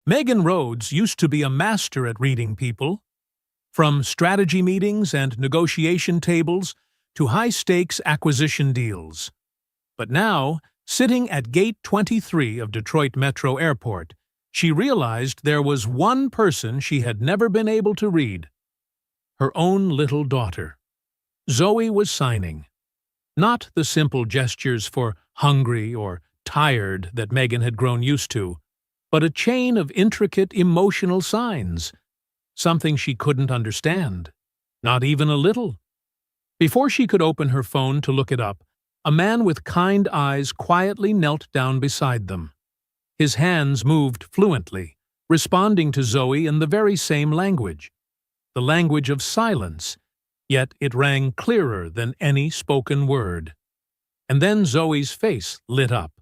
Megan Rhodes used to be a master at reading people, from strategy meetings and negotiation tables to high-stakes acquisition deals. But now, sitting at Gate 23 of Detroit Metro Airport, she realized there was one person she had never been able to read: her own little daughter. Zoe was signing. Not the simple gestures for hungry or tired that Megan had grown used to, but a chain of intricate emotional signs, something she couldn't understand, not even a little. Before she could open her phone to look it up, a man with kind eyes quietly knelt down beside them. His hands moved fluently, responding to Zoe in the very same language, the language of silence, yet it rang clearer than any spoken word. And then Zoe's face lit up.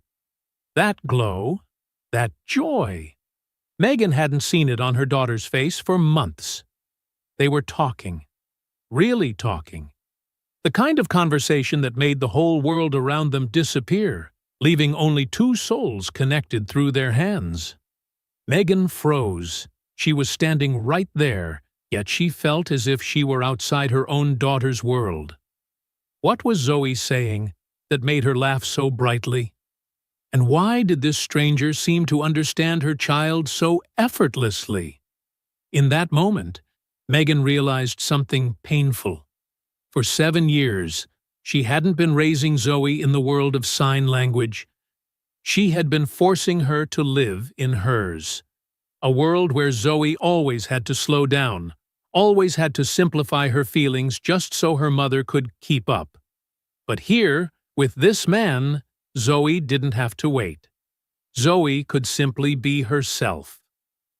That glow, that joy. Megan hadn't seen it on her daughter's face for months. They were talking, really talking. The kind of conversation that made the whole world around them disappear, leaving only two souls connected through their hands. Megan froze. She was standing right there, yet she felt as if she were outside her own daughter's world. What was Zoe saying that made her laugh so brightly? And why did this stranger seem to understand her child so effortlessly? In that moment, Megan realized something painful. For 7 years, she hadn't been raising Zoe in the world of sign language. She had been forcing her to live in hers. A world where Zoe always had to slow down, always had to simplify her feelings just so her mother could keep up. But here, with this man, Zoe didn't have to wait. Zoe could simply be herself.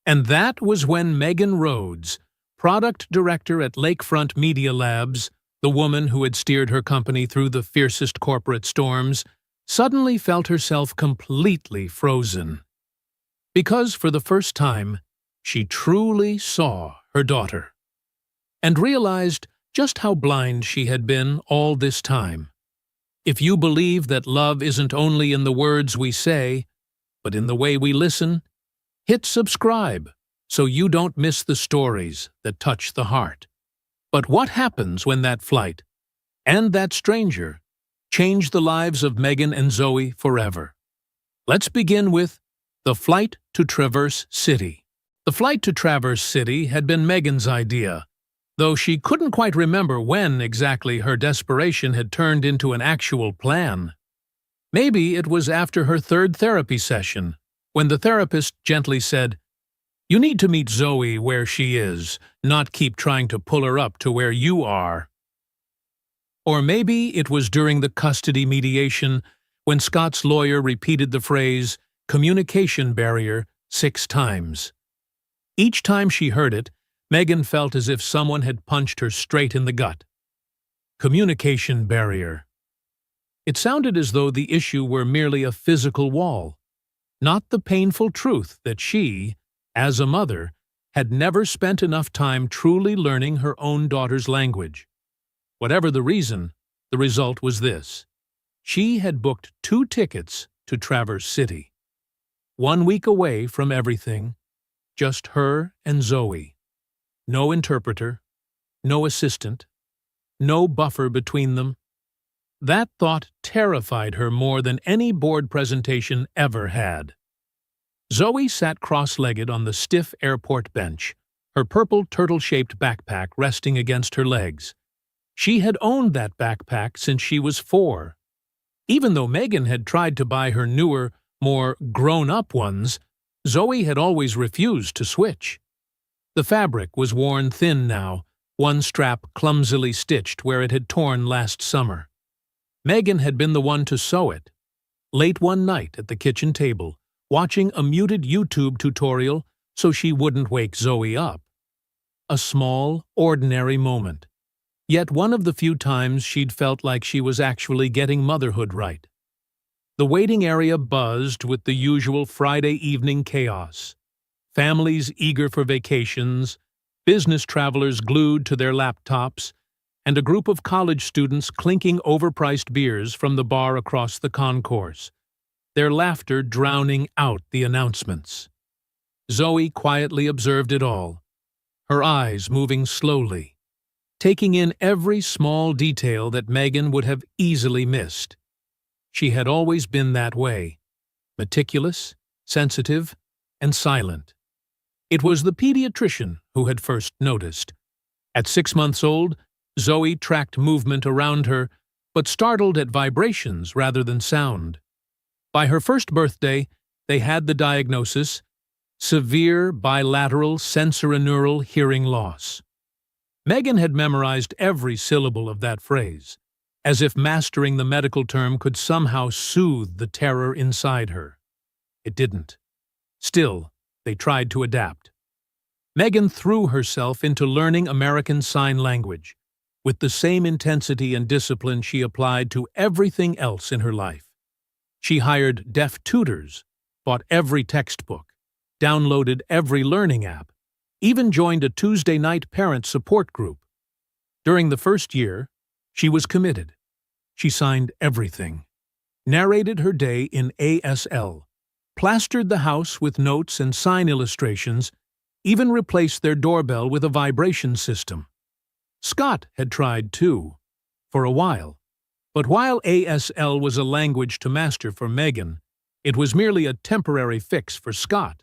And that was when Megan Rhodes, product director at Lakefront Media Labs, the woman who had steered her company through the fiercest corporate storms, suddenly felt herself completely frozen. Because for the first time, she truly saw her daughter, and realized just how blind she had been all this time. If you believe that love isn't only in the words we say, but in the way we listen, hit subscribe so you don't miss the stories that touch the heart. But what happens when that flight, and that stranger, change the lives of Megan and Zoe forever? Let's begin with the flight to Traverse City. The flight to Traverse City had been Megan's idea, though she couldn't quite remember when exactly her desperation had turned into an actual plan. Maybe it was after her third therapy session, when the therapist gently said, "You need to meet Zoe where she is, not keep trying to pull her up to where you are." Or maybe it was during the custody mediation, when Scott's lawyer repeated the phrase, "communication barrier," 6 times. Each time she heard it, Megan felt as if someone had punched her straight in the gut. Communication barrier. It sounded as though the issue were merely a physical wall, not the painful truth that she, as a mother, had never spent enough time truly learning her own daughter's language. Whatever the reason, the result was this. She had booked 2 tickets to Traverse City. 1 week away from everything, just her and Zoe. No interpreter, no assistant, no buffer between them. That thought terrified her more than any board presentation ever had. Zoe sat cross-legged on the stiff airport bench, her purple turtle-shaped backpack resting against her legs. She had owned that backpack since she was 4. Even though Megan had tried to buy her newer, more grown-up ones, Zoe had always refused to switch. The fabric was worn thin now, one strap clumsily stitched where it had torn last summer. Megan had been the one to sew it. Late one night at the kitchen table, watching a muted YouTube tutorial so she wouldn't wake Zoe up. A small, ordinary moment, yet one of the few times she'd felt like she was actually getting motherhood right. The waiting area buzzed with the usual Friday evening chaos. Families eager for vacations, business travelers glued to their laptops, and a group of college students clinking overpriced beers from the bar across the concourse, their laughter drowning out the announcements. Zoe quietly observed it all, her eyes moving slowly, taking in every small detail that Megan would have easily missed. She had always been that way, meticulous, sensitive, and silent. It was the pediatrician who had first noticed. At 6 months old, Zoe tracked movement around her, but startled at vibrations rather than sound. By her first birthday, they had the diagnosis: severe bilateral sensorineural hearing loss. Megan had memorized every syllable of that phrase, as if mastering the medical term could somehow soothe the terror inside her. It didn't. Still, they tried to adapt. Megan threw herself into learning American Sign Language, with the same intensity and discipline she applied to everything else in her life. She hired deaf tutors, bought every textbook, downloaded every learning app, even joined a Tuesday night parent support group. During the first year, she was committed. She signed everything, narrated her day in ASL, plastered the house with notes and sign illustrations, even replaced their doorbell with a vibration system. Scott had tried too, for a while. But while ASL was a language to master for Megan, it was merely a temporary fix for Scott.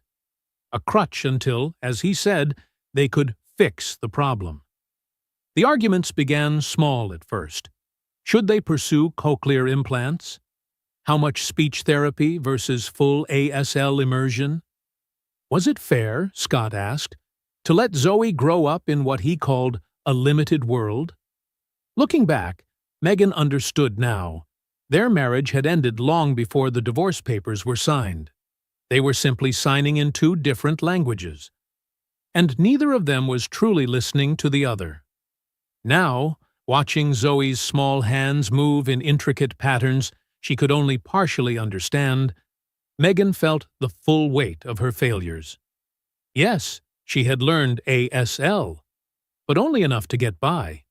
A crutch until, as he said, they could fix the problem. The arguments began small at first. Should they pursue cochlear implants? How much speech therapy versus full ASL immersion? Was it fair, Scott asked, to let Zoe grow up in what he called a limited world? Looking back, Megan understood now. Their marriage had ended long before the divorce papers were signed. They were simply signing in 2 different languages. And neither of them was truly listening to the other. Now, watching Zoe's small hands move in intricate patterns she could only partially understand, Megan felt the full weight of her failures. Yes, she had learned ASL, but only enough to get by.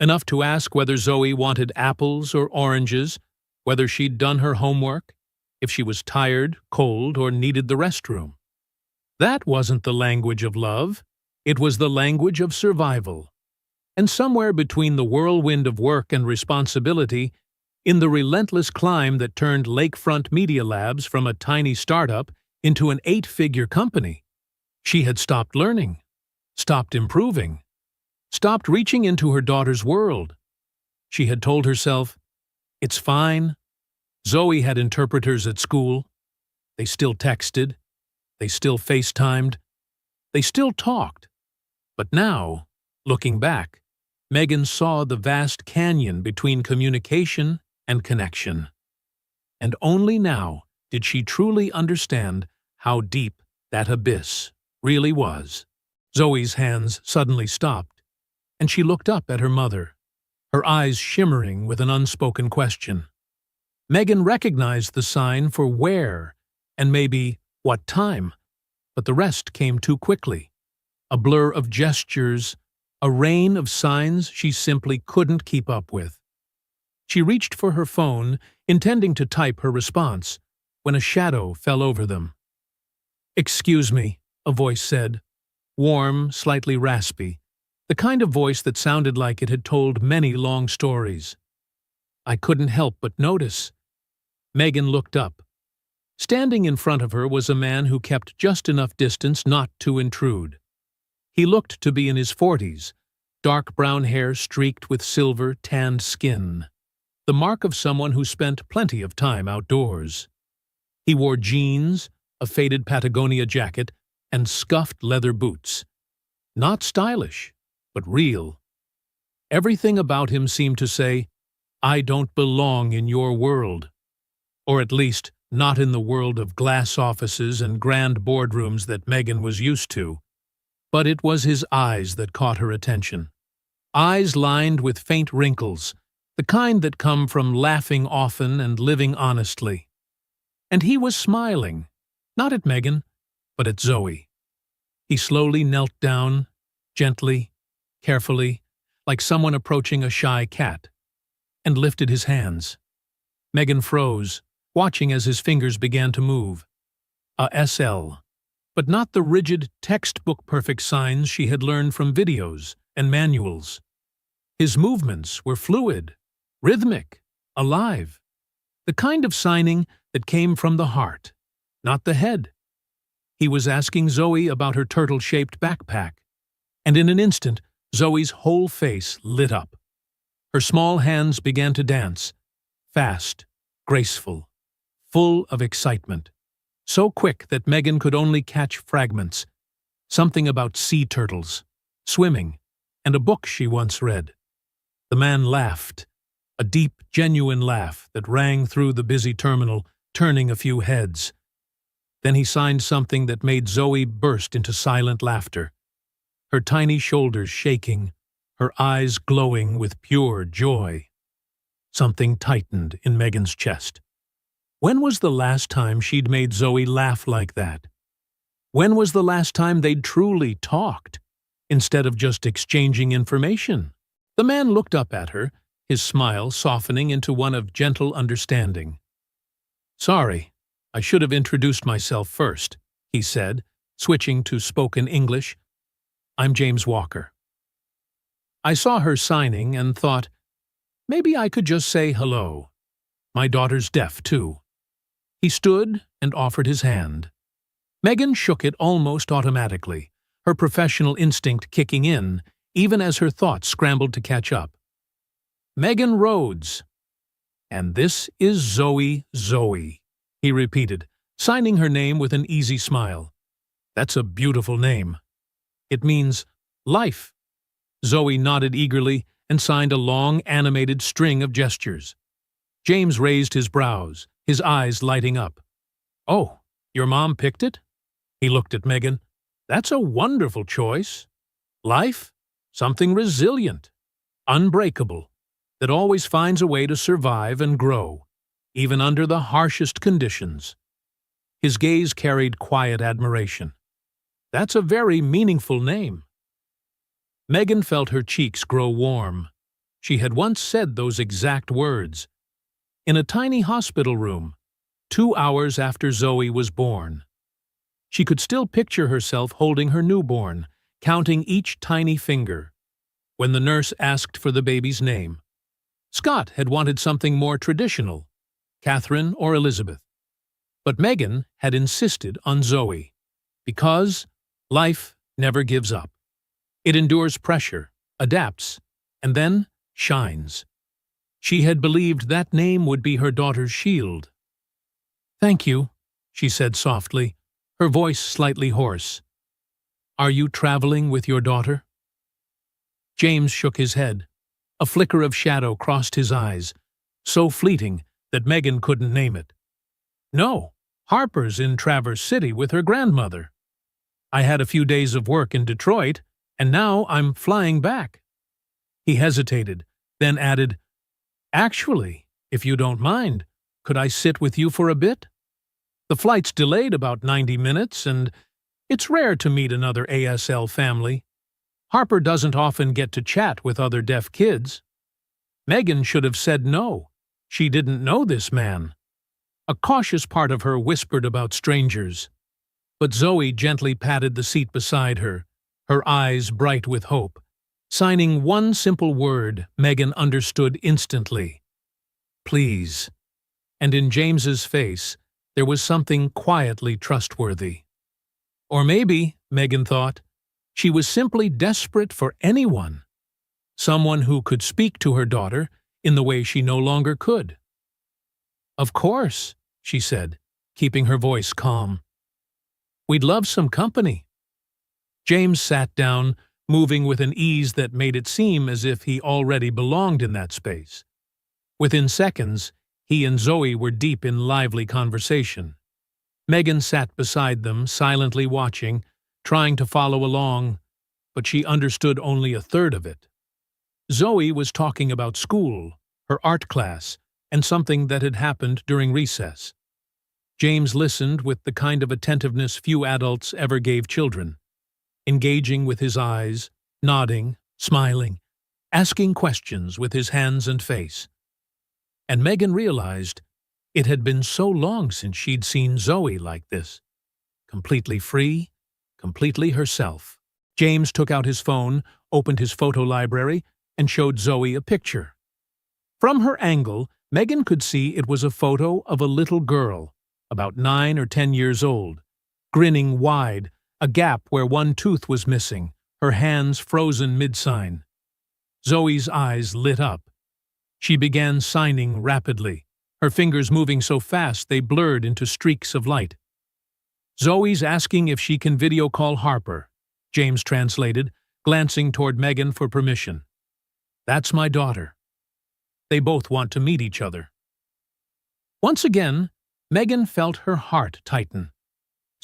Enough to ask whether Zoe wanted apples or oranges, whether she'd done her homework, if she was tired, cold, or needed the restroom. That wasn't the language of love. It was the language of survival. And somewhere between the whirlwind of work and responsibility, in the relentless climb that turned Lakefront Media Labs from a tiny startup into an 8-figure company, she had stopped learning, stopped improving, stopped reaching into her daughter's world. She had told herself, "It's fine." Zoe had interpreters at school. They still texted. They still FaceTimed. They still talked. But now, looking back, Megan saw the vast canyon between communication and connection. And only now did she truly understand how deep that abyss really was. Zoe's hands suddenly stopped, and she looked up at her mother, her eyes shimmering with an unspoken question. Megan recognized the sign for where and maybe what time, but the rest came too quickly. A blur of gestures, a rain of signs she simply couldn't keep up with. She reached for her phone, intending to type her response, when a shadow fell over them. "Excuse me," a voice said, warm, slightly raspy, the kind of voice that sounded like it had told many long stories. I couldn't help but notice. Megan looked up. Standing in front of her was a man who kept just enough distance not to intrude. He looked to be in his 40s, dark brown hair streaked with silver, tanned skin, the mark of someone who spent plenty of time outdoors. He wore jeans, a faded Patagonia jacket, and scuffed leather boots. Not stylish, but real. Everything about him seemed to say, "I don't belong in your world." Or at least, not in the world of glass offices and grand boardrooms that Megan was used to. But it was his eyes that caught her attention. Eyes lined with faint wrinkles, the kind that come from laughing often and living honestly. And he was smiling, not at Megan, but at Zoe. He slowly knelt down, gently, carefully, like someone approaching a shy cat, and lifted his hands. Megan froze, watching as his fingers began to move. A SL. but not the rigid, textbook-perfect signs she had learned from videos and manuals. His movements were fluid, rhythmic, alive, the kind of signing that came from the heart, not the head. He was asking Zoe about her turtle-shaped backpack, and in an instant, Zoe's whole face lit up. Her small hands began to dance, fast, graceful, full of excitement, so quick that Megan could only catch fragments, something about sea turtles, swimming, and a book she once read. The man laughed, a deep, genuine laugh that rang through the busy terminal, turning a few heads. Then he signed something that made Zoe burst into silent laughter, her tiny shoulders shaking, her eyes glowing with pure joy. Something tightened in Megan's chest. When was the last time she'd made Zoe laugh like that? When was the last time they'd truly talked, instead of just exchanging information? The man looked up at her, his smile softening into one of gentle understanding. "Sorry, I should have introduced myself first," he said, switching to spoken English. "I'm James Walker." I saw her signing and thought, maybe I could just say hello. My daughter's deaf, too. He stood and offered his hand. Megan shook it almost automatically, her professional instinct kicking in, even as her thoughts scrambled to catch up. "Megan Rhodes. And this is Zoe, he repeated, signing her name with an easy smile. "That's a beautiful name. It means life." Zoe nodded eagerly and signed a long, animated string of gestures. James raised his brows, his eyes lighting up. "Oh, your mom picked it?" He looked at Megan. "That's a wonderful choice. Life? Something resilient, unbreakable, that always finds a way to survive and grow, even under the harshest conditions." His gaze carried quiet admiration. "That's a very meaningful name." Megan felt her cheeks grow warm. She had once said those exact words. In a tiny hospital room, 2 hours after Zoe was born. She could still picture herself holding her newborn, counting each tiny finger, when the nurse asked for the baby's name. Scott had wanted something more traditional, Catherine or Elizabeth. But Megan had insisted on Zoe, because life never gives up. It endures pressure, adapts, and then shines. She had believed that name would be her daughter's shield. "Thank you," she said softly, her voice slightly hoarse. "Are you traveling with your daughter?" James shook his head. A flicker of shadow crossed his eyes, so fleeting that Megan couldn't name it. "No, Harper's in Traverse City with her grandmother. I had a few days of work in Detroit, and now I'm flying back." He hesitated, then added, "Actually, if you don't mind, could I sit with you for a bit? The flight's delayed about 90 minutes, and it's rare to meet another ASL family. Harper doesn't often get to chat with other deaf kids." Megan should have said no. She didn't know this man. A cautious part of her whispered about strangers. But Zoe gently patted the seat beside her, her eyes bright with hope, signing one simple word Megan understood instantly. "Please." And in James's face, there was something quietly trustworthy. Or maybe, Megan thought, she was simply desperate for anyone. Someone who could speak to her daughter in the way she no longer could. "Of course," she said, keeping her voice calm. "We'd love some company." James sat down, moving with an ease that made it seem as if he already belonged in that space. Within seconds, he and Zoe were deep in lively conversation. Megan sat beside them, silently watching, trying to follow along, but she understood only a third of it. Zoe was talking about school, her art class, and something that had happened during recess. James listened with the kind of attentiveness few adults ever gave children, engaging with his eyes, nodding, smiling, asking questions with his hands and face. And Megan realized it had been so long since she'd seen Zoe like this, completely free, completely herself. James took out his phone, opened his photo library, and showed Zoe a picture. From her angle, Megan could see it was a photo of a little girl, about 9 or 10 years old, grinning wide, a gap where one tooth was missing, her hands frozen mid-sign. Zoe's eyes lit up. She began signing rapidly, her fingers moving so fast they blurred into streaks of light. "Zoe's asking if she can video call Harper," James translated, glancing toward Megan for permission. "That's my daughter. They both want to meet each other." Once again, Megan felt her heart tighten.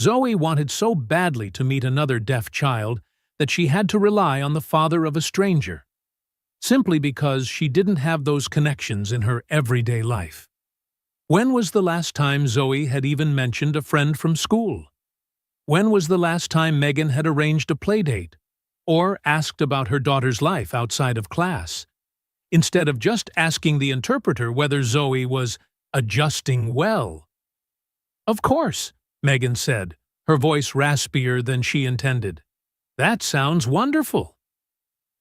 Zoe wanted so badly to meet another deaf child that she had to rely on the father of a stranger, simply because she didn't have those connections in her everyday life. When was the last time Zoe had even mentioned a friend from school? When was the last time Megan had arranged a playdate or asked about her daughter's life outside of class, instead of just asking the interpreter whether Zoe was adjusting well? "Of course," Megan said, her voice raspier than she intended. "That sounds wonderful."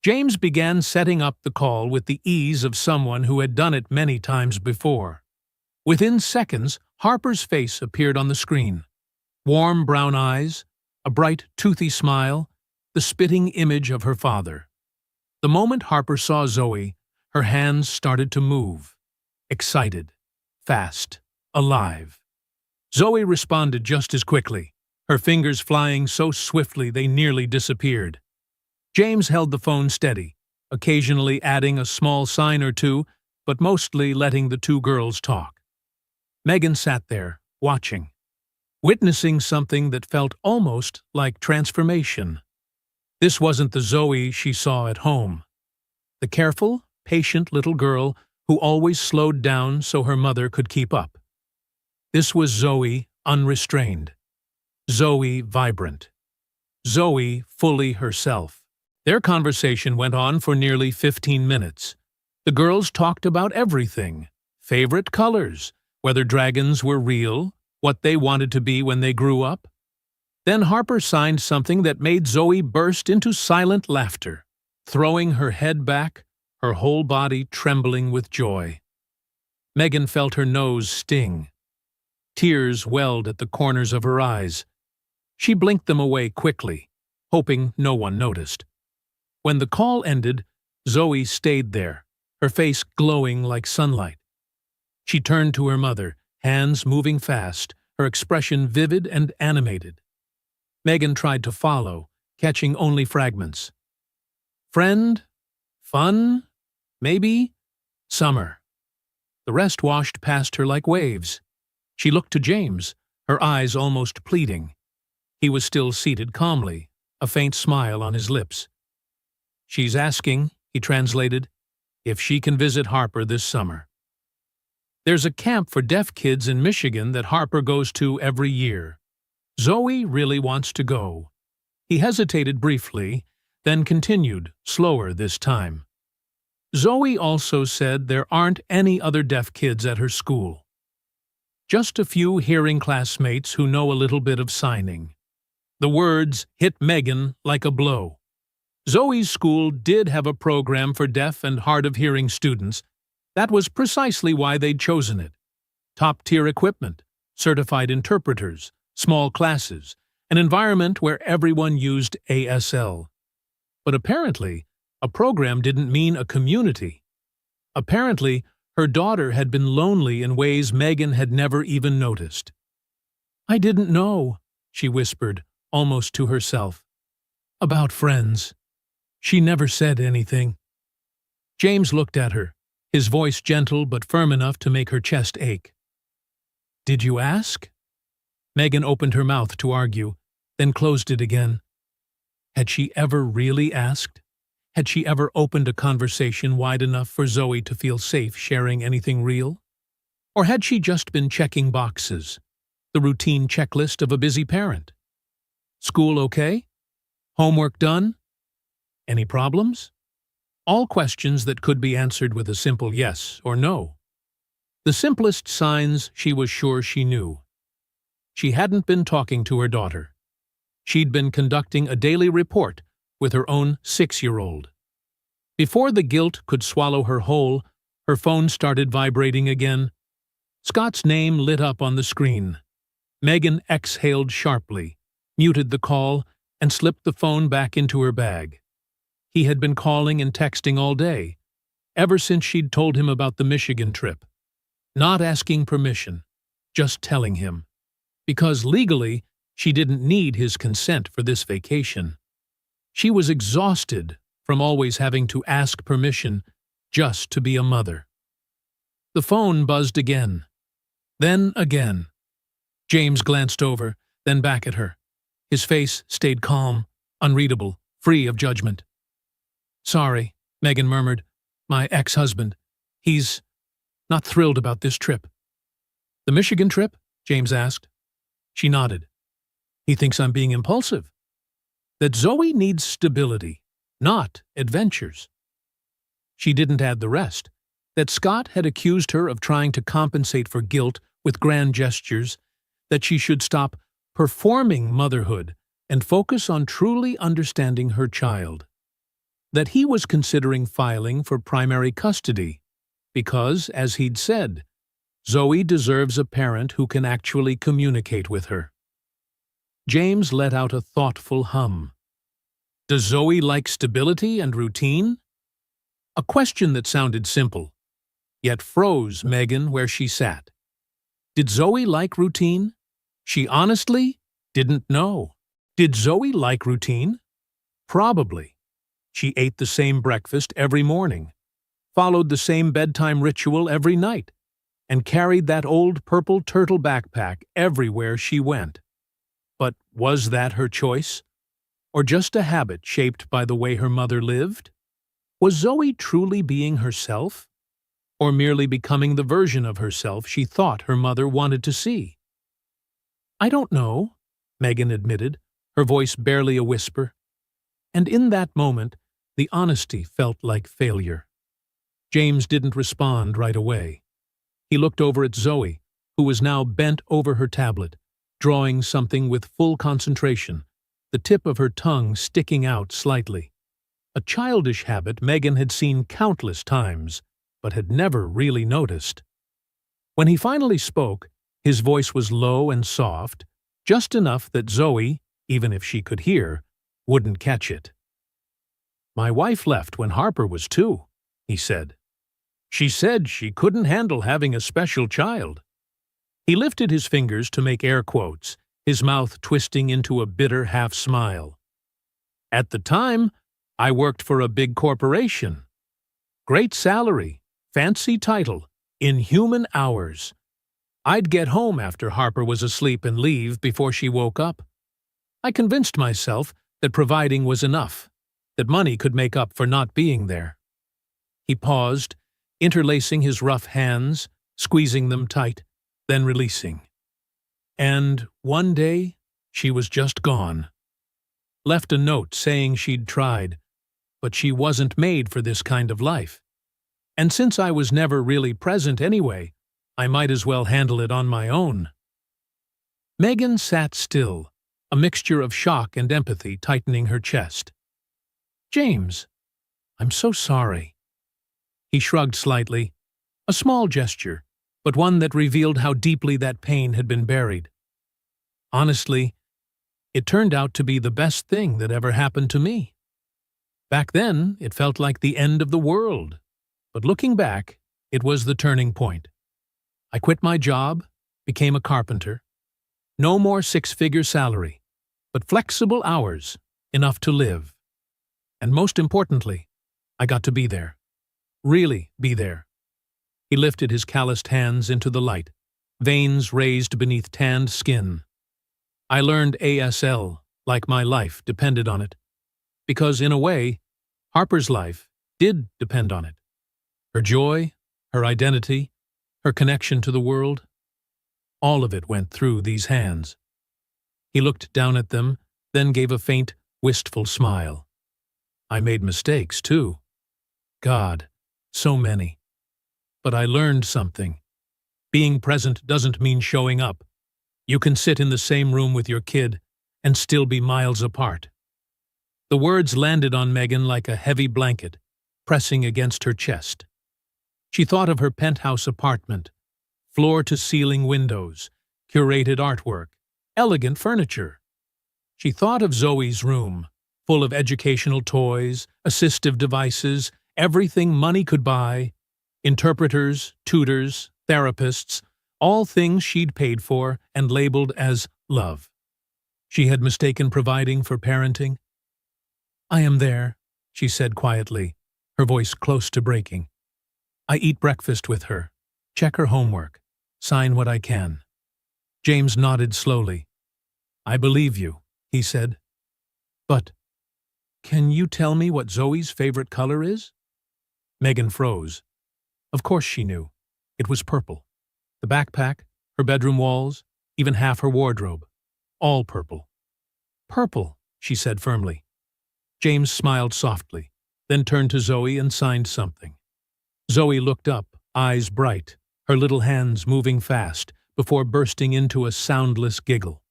James began setting up the call with the ease of someone who had done it many times before. Within seconds, Harper's face appeared on the screen. Warm brown eyes, a bright, toothy smile, the spitting image of her father. The moment Harper saw Zoe, her hands started to move. Excited, fast, alive. Zoe responded just as quickly, her fingers flying so swiftly they nearly disappeared. James held the phone steady, occasionally adding a small sign or two, but mostly letting the two girls talk. Megan sat there, watching, witnessing something that felt almost like transformation. This wasn't the Zoe she saw at home. The careful, patient little girl who always slowed down so her mother could keep up. This was Zoe unrestrained. Zoe vibrant. Zoe fully herself. Their conversation went on for nearly 15 minutes. The girls talked about everything. Favorite colors, whether dragons were real, what they wanted to be when they grew up. Then Harper signed something that made Zoe burst into silent laughter, throwing her head back, her whole body trembling with joy. Megan felt her nose sting. Tears welled at the corners of her eyes. She blinked them away quickly, hoping no one noticed. When the call ended, Zoe stayed there, her face glowing like sunlight. She turned to her mother, hands moving fast, her expression vivid and animated. Megan tried to follow, catching only fragments. Friend? Fun? Maybe? Summer. The rest washed past her like waves. She looked to James, her eyes almost pleading. He was still seated calmly, a faint smile on his lips. "She's asking," he translated, "if she can visit Harper this summer. There's a camp for deaf kids in Michigan that Harper goes to every year. Zoe really wants to go." He hesitated briefly, then continued, slower this time. "Zoe also said there aren't any other deaf kids at her school. Just a few hearing classmates who know a little bit of signing." The words hit Megan like a blow. Zoe's school did have a program for deaf and hard-of-hearing students. That was precisely why they'd chosen it. Top-tier equipment, certified interpreters, small classes, an environment where everyone used ASL. But apparently, a program didn't mean a community. Apparently, her daughter had been lonely in ways Megan had never even noticed. "I didn't know," she whispered, almost to herself. "About friends. She never said anything." James looked at her, his voice gentle but firm enough to make her chest ache. "Did you ask?" Megan opened her mouth to argue, then closed it again. Had she ever really asked? Had she ever opened a conversation wide enough for Zoe to feel safe sharing anything real? Or had she just been checking boxes, the routine checklist of a busy parent? School okay? Homework done? Any problems? All questions that could be answered with a simple yes or no. The simplest signs she was sure she knew. she hadn't been talking to her daughter. She'd been conducting a daily report with her own 6-year-old. Before the guilt could swallow her whole, her phone started vibrating again. Scott's name lit up on the screen. Megan exhaled sharply, muted the call, and slipped the phone back into her bag. He had been calling and texting all day, ever since she'd told him about the Michigan trip. Not asking permission, just telling him. Because legally, she didn't need his consent for this vacation. She was exhausted from always having to ask permission just to be a mother. The phone buzzed again. Then again. James glanced over, then back at her. His face stayed calm, unreadable, free of judgment. "Sorry," Megan murmured. "My ex-husband. He's not thrilled about this trip." "The Michigan trip?" James asked. She nodded. "He thinks I'm being impulsive. That Zoe needs stability, not adventures." She didn't add the rest. That Scott had accused her of trying to compensate for guilt with grand gestures, that she should stop performing motherhood and focus on truly understanding her child. That he was considering filing for primary custody, because, as he'd said, Zoe deserves a parent who can actually communicate with her. James let out a thoughtful hum. Does Zoe like stability and routine? A question that sounded simple, yet froze Megan where she sat. Did Zoe like routine? She honestly didn't know. Did Zoe like routine? Probably. She ate the same breakfast every morning, followed the same bedtime ritual every night, and carried that old purple turtle backpack everywhere she went. But was that her choice? Or just a habit shaped by the way her mother lived? Was Zoe truly being herself? Or merely becoming the version of herself she thought her mother wanted to see? "I don't know," Megan admitted, her voice barely a whisper. And in that moment, the honesty felt like failure. James didn't respond right away. He looked over at Zoe, who was now bent over her tablet, drawing something with full concentration, the tip of her tongue sticking out slightly. A childish habit Megan had seen countless times, but had never really noticed. When he finally spoke, his voice was low and soft, just enough that Zoe, even if she could hear, wouldn't catch it. "My wife left when Harper was 2, he said. "She said she couldn't handle having a special child." He lifted his fingers to make air quotes, his mouth twisting into a bitter half-smile. "At the time, I worked for a big corporation. Great salary, fancy title, inhuman hours. I'd get home after Harper was asleep and leave before she woke up. I convinced myself that providing was enough, that money could make up for not being there." He paused, interlacing his rough hands, squeezing them tight, then releasing. And one day, she was just gone. Left a note saying she'd tried, but she wasn't made for this kind of life. And since I was never really present anyway, I might as well handle it on my own. Megan sat still, a mixture of shock and empathy tightening her chest. "James, I'm so sorry." He shrugged slightly, a small gesture, but one that revealed how deeply that pain had been buried. "Honestly, it turned out to be the best thing that ever happened to me. Back then, it felt like the end of the world, but looking back, it was the turning point. I quit my job, became a carpenter. No more 6-figure salary, but flexible hours, enough to live. And most importantly, I got to be there. Really be there." He lifted his calloused hands into the light, veins raised beneath tanned skin. "I learned ASL like my life depended on it. Because, in a way, Harper's life did depend on it. Her joy, her identity, her connection to the world, all of it went through these hands." He looked down at them, then gave a faint, wistful smile. "I made mistakes, too. God, so many. But I learned something. Being present doesn't mean showing up. You can sit in the same room with your kid and still be miles apart. The words landed on Megan like a heavy blanket, pressing against her chest. She thought of her penthouse apartment, floor-to-ceiling windows, curated artwork, elegant furniture. She thought of Zoe's room, full of educational toys, assistive devices, everything money could buy, interpreters, tutors, therapists, all things she'd paid for and labeled as love. She had mistaken providing for parenting. "I am there," she said quietly, her voice close to breaking. "I eat breakfast with her, check her homework, sign what I can." James nodded slowly. "I believe you," he said. "But can you tell me what Zoe's favorite color is?" Megan froze. Of course she knew. It was purple. The backpack, her bedroom walls, even half her wardrobe. All purple. "Purple," she said firmly. James smiled softly, then turned to Zoe and signed something. Zoe looked up, eyes bright, her little hands moving fast, before bursting into a soundless giggle.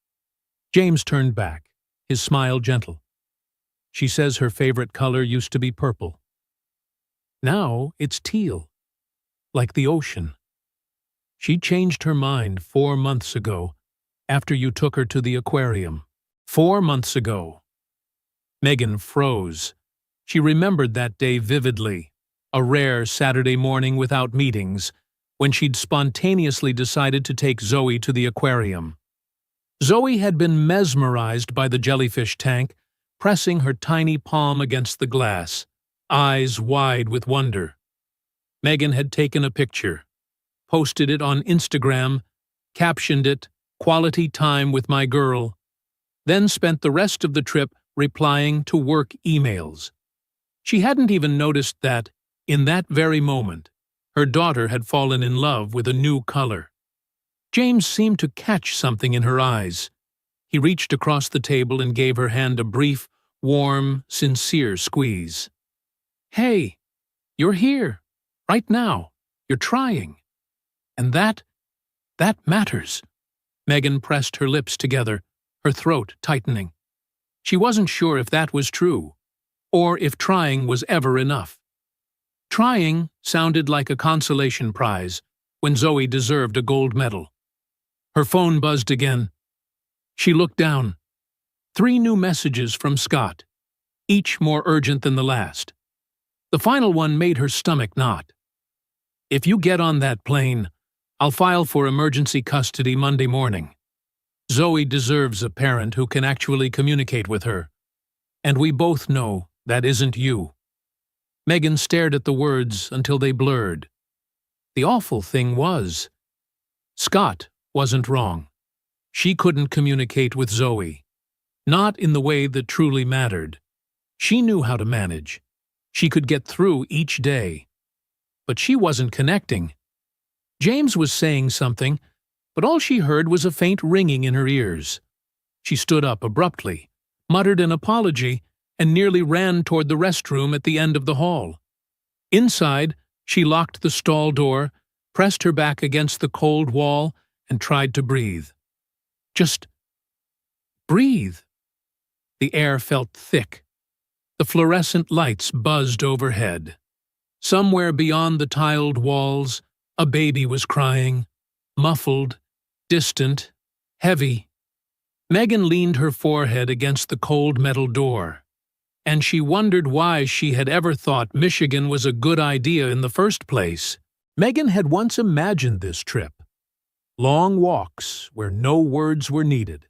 James turned back, his smile gentle. "She says her favorite color used to be purple. Now it's teal, like the ocean. She changed her mind 4 months ago, after you took her to the aquarium. 4 months ago." Megan froze. She remembered that day vividly, a rare Saturday morning without meetings, when she'd spontaneously decided to take Zoe to the aquarium. Zoe had been mesmerized by the jellyfish tank, pressing her tiny palm against the glass, eyes wide with wonder. Megan had taken a picture, posted it on Instagram, captioned it, "Quality time with my girl," then spent the rest of the trip replying to work emails. She hadn't even noticed that, in that very moment, her daughter had fallen in love with a new color. James seemed to catch something in her eyes. He reached across the table and gave her hand a brief, warm, sincere squeeze. "Hey, you're here, right now. You're trying. And that matters." Megan pressed her lips together, her throat tightening. She wasn't sure if that was true, or if trying was ever enough. Trying sounded like a consolation prize, when Zoe deserved a gold medal. Her phone buzzed again. She looked down. 3 new messages from Scott, each more urgent than the last. The final one made her stomach knot. "If you get on that plane, I'll file for emergency custody Monday morning. Zoe deserves a parent who can actually communicate with her. And we both know that isn't you." Megan stared at the words until they blurred. The awful thing was, Scott wasn't wrong. She couldn't communicate with Zoe. Not in the way that truly mattered. She knew how to manage. She could get through each day. But she wasn't connecting. James was saying something, but all she heard was a faint ringing in her ears. She stood up abruptly, muttered an apology, and nearly ran toward the restroom at the end of the hall. Inside, she locked the stall door, pressed her back against the cold wall, and tried to breathe. Just breathe. The air felt thick. The fluorescent lights buzzed overhead. Somewhere beyond the tiled walls, a baby was crying, muffled, distant, heavy. Megan leaned her forehead against the cold metal door, and she wondered why she had ever thought Michigan was a good idea in the first place. Megan had once imagined this trip. Long walks where no words were needed,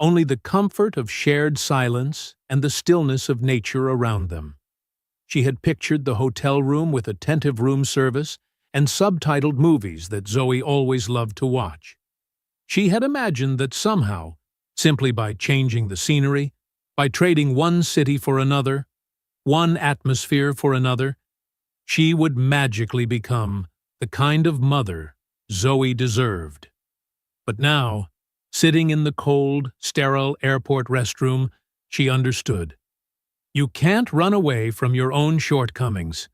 only the comfort of shared silence and the stillness of nature around them. She had pictured the hotel room with attentive room service and subtitled movies that Zoe always loved to watch. She had imagined that somehow, simply by changing the scenery, by trading one city for another, one atmosphere for another, she would magically become the kind of mother Zoe deserved. But now, sitting in the cold, sterile airport restroom, she understood. You can't run away from your own shortcomings.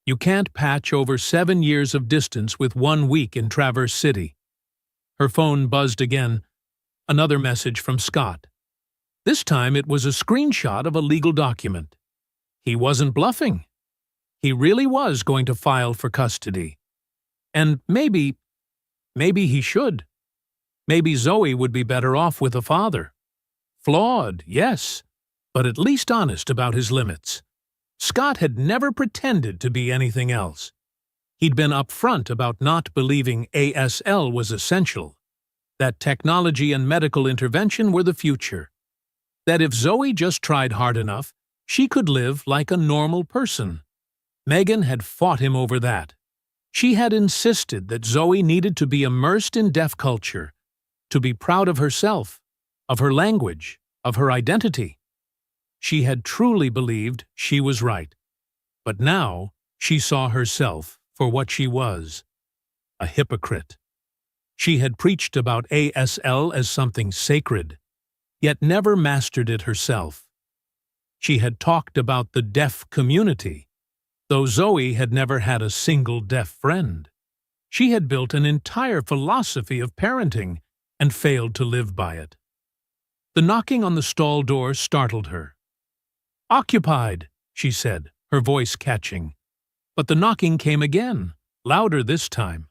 You can't patch over 7 years of distance with 1 week in Traverse City. Her phone buzzed again, Another message from Scott. This time it was a screenshot of a legal document. He wasn't bluffing. He really was going to file for custody. And maybe he should. Maybe Zoe would be better off with a father. Flawed, yes, but at least honest about his limits. Scott had never pretended to be anything else. He'd been upfront about not believing ASL was essential, that technology and medical intervention were the future, that if Zoe just tried hard enough, she could live like a normal person. Megan had fought him over that. She had insisted that Zoe needed to be immersed in deaf culture, to be proud of herself, of her language, of her identity. She had truly believed she was right. But now she saw herself for what she was, a hypocrite. She had preached about ASL as something sacred, yet never mastered it herself. She had talked about the deaf community, though Zoe had never had a single deaf friend. She had built an entire philosophy of parenting and failed to live by it. The knocking on the stall door startled her. "Occupied," she said, her voice catching. But the knocking came again, louder this time.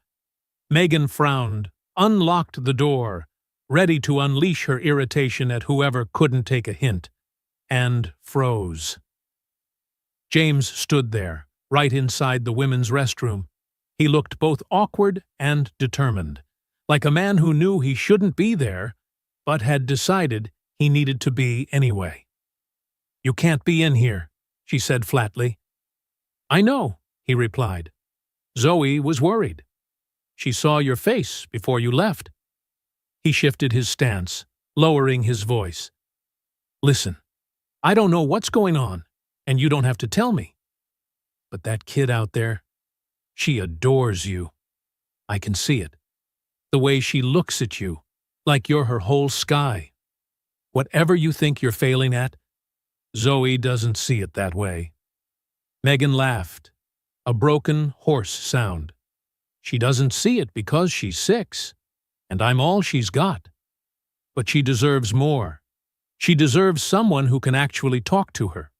Megan frowned, unlocked the door, ready to unleash her irritation at whoever couldn't take a hint, and froze. James stood there, right inside the women's restroom. He looked both awkward and determined, like a man who knew he shouldn't be there, but had decided he needed to be anyway. "You can't be in here," she said flatly. "I know," he replied. "Zoe was worried. She saw your face before you left." He shifted his stance, lowering his voice. "Listen, I don't know what's going on, and you don't have to tell me. But that kid out there, she adores you. I can see it. The way she looks at you, like you're her whole sky. Whatever you think you're failing at, Zoe doesn't see it that way." Megan laughed, a broken, hoarse sound. "She doesn't see it because she's 6, and I'm all she's got. But she deserves more. She deserves someone who can actually talk to her,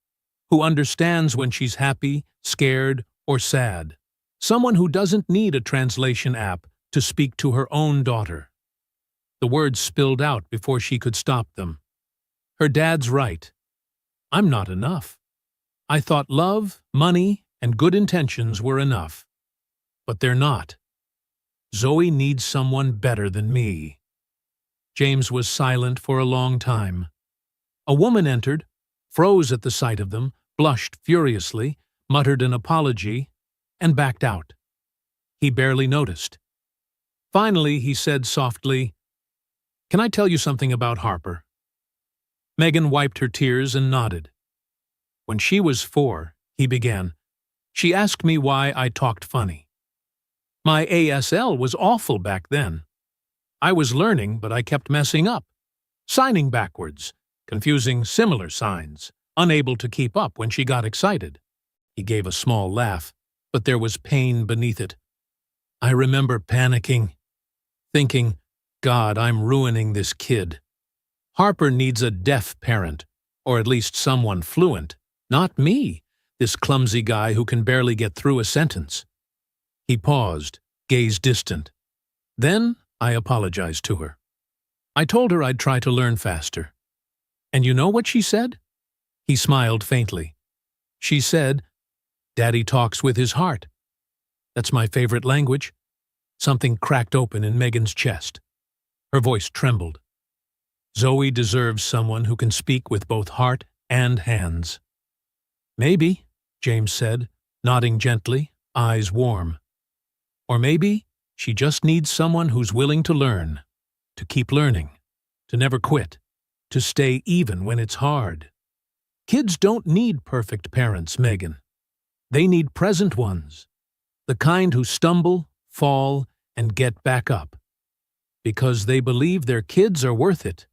who understands when she's happy, scared, or sad. Someone who doesn't need a translation app to speak to her own daughter." The words spilled out before she could stop them. Her dad's right. I'm not enough. I thought love, money, and good intentions were enough. But they're not. Zoe needs someone better than me. James was silent for a long time. A woman entered, froze at the sight of them, blushed furiously, muttered an apology, and backed out. He barely noticed. Finally, he said softly, "Can I tell you something about Harper?" Megan wiped her tears and nodded. "When she was 4, he began, she asked me why I talked funny. My ASL was awful back then. I was learning, but I kept messing up, signing backwards, confusing similar signs, unable to keep up when she got excited." He gave a small laugh, but there was pain beneath it. "I remember panicking, thinking, God, I'm ruining this kid. Harper needs a deaf parent, or at least someone fluent, not me, this clumsy guy who can barely get through a sentence." He paused, gaze distant. "Then I apologized to her. I told her I'd try to learn faster. And you know what she said?" He smiled faintly. "She said, 'Daddy talks with his heart.' That's my favorite language." Something cracked open in Megan's chest. Her voice trembled. "Zoe deserves someone who can speak with both heart and hands." "Maybe," James said, nodding gently, eyes warm. "Or maybe she just needs someone who's willing to learn, to keep learning, to never quit, to stay even when it's hard. Kids don't need perfect parents, Megan. They need present ones, the kind who stumble, fall, and get back up, because they believe their kids are worth it."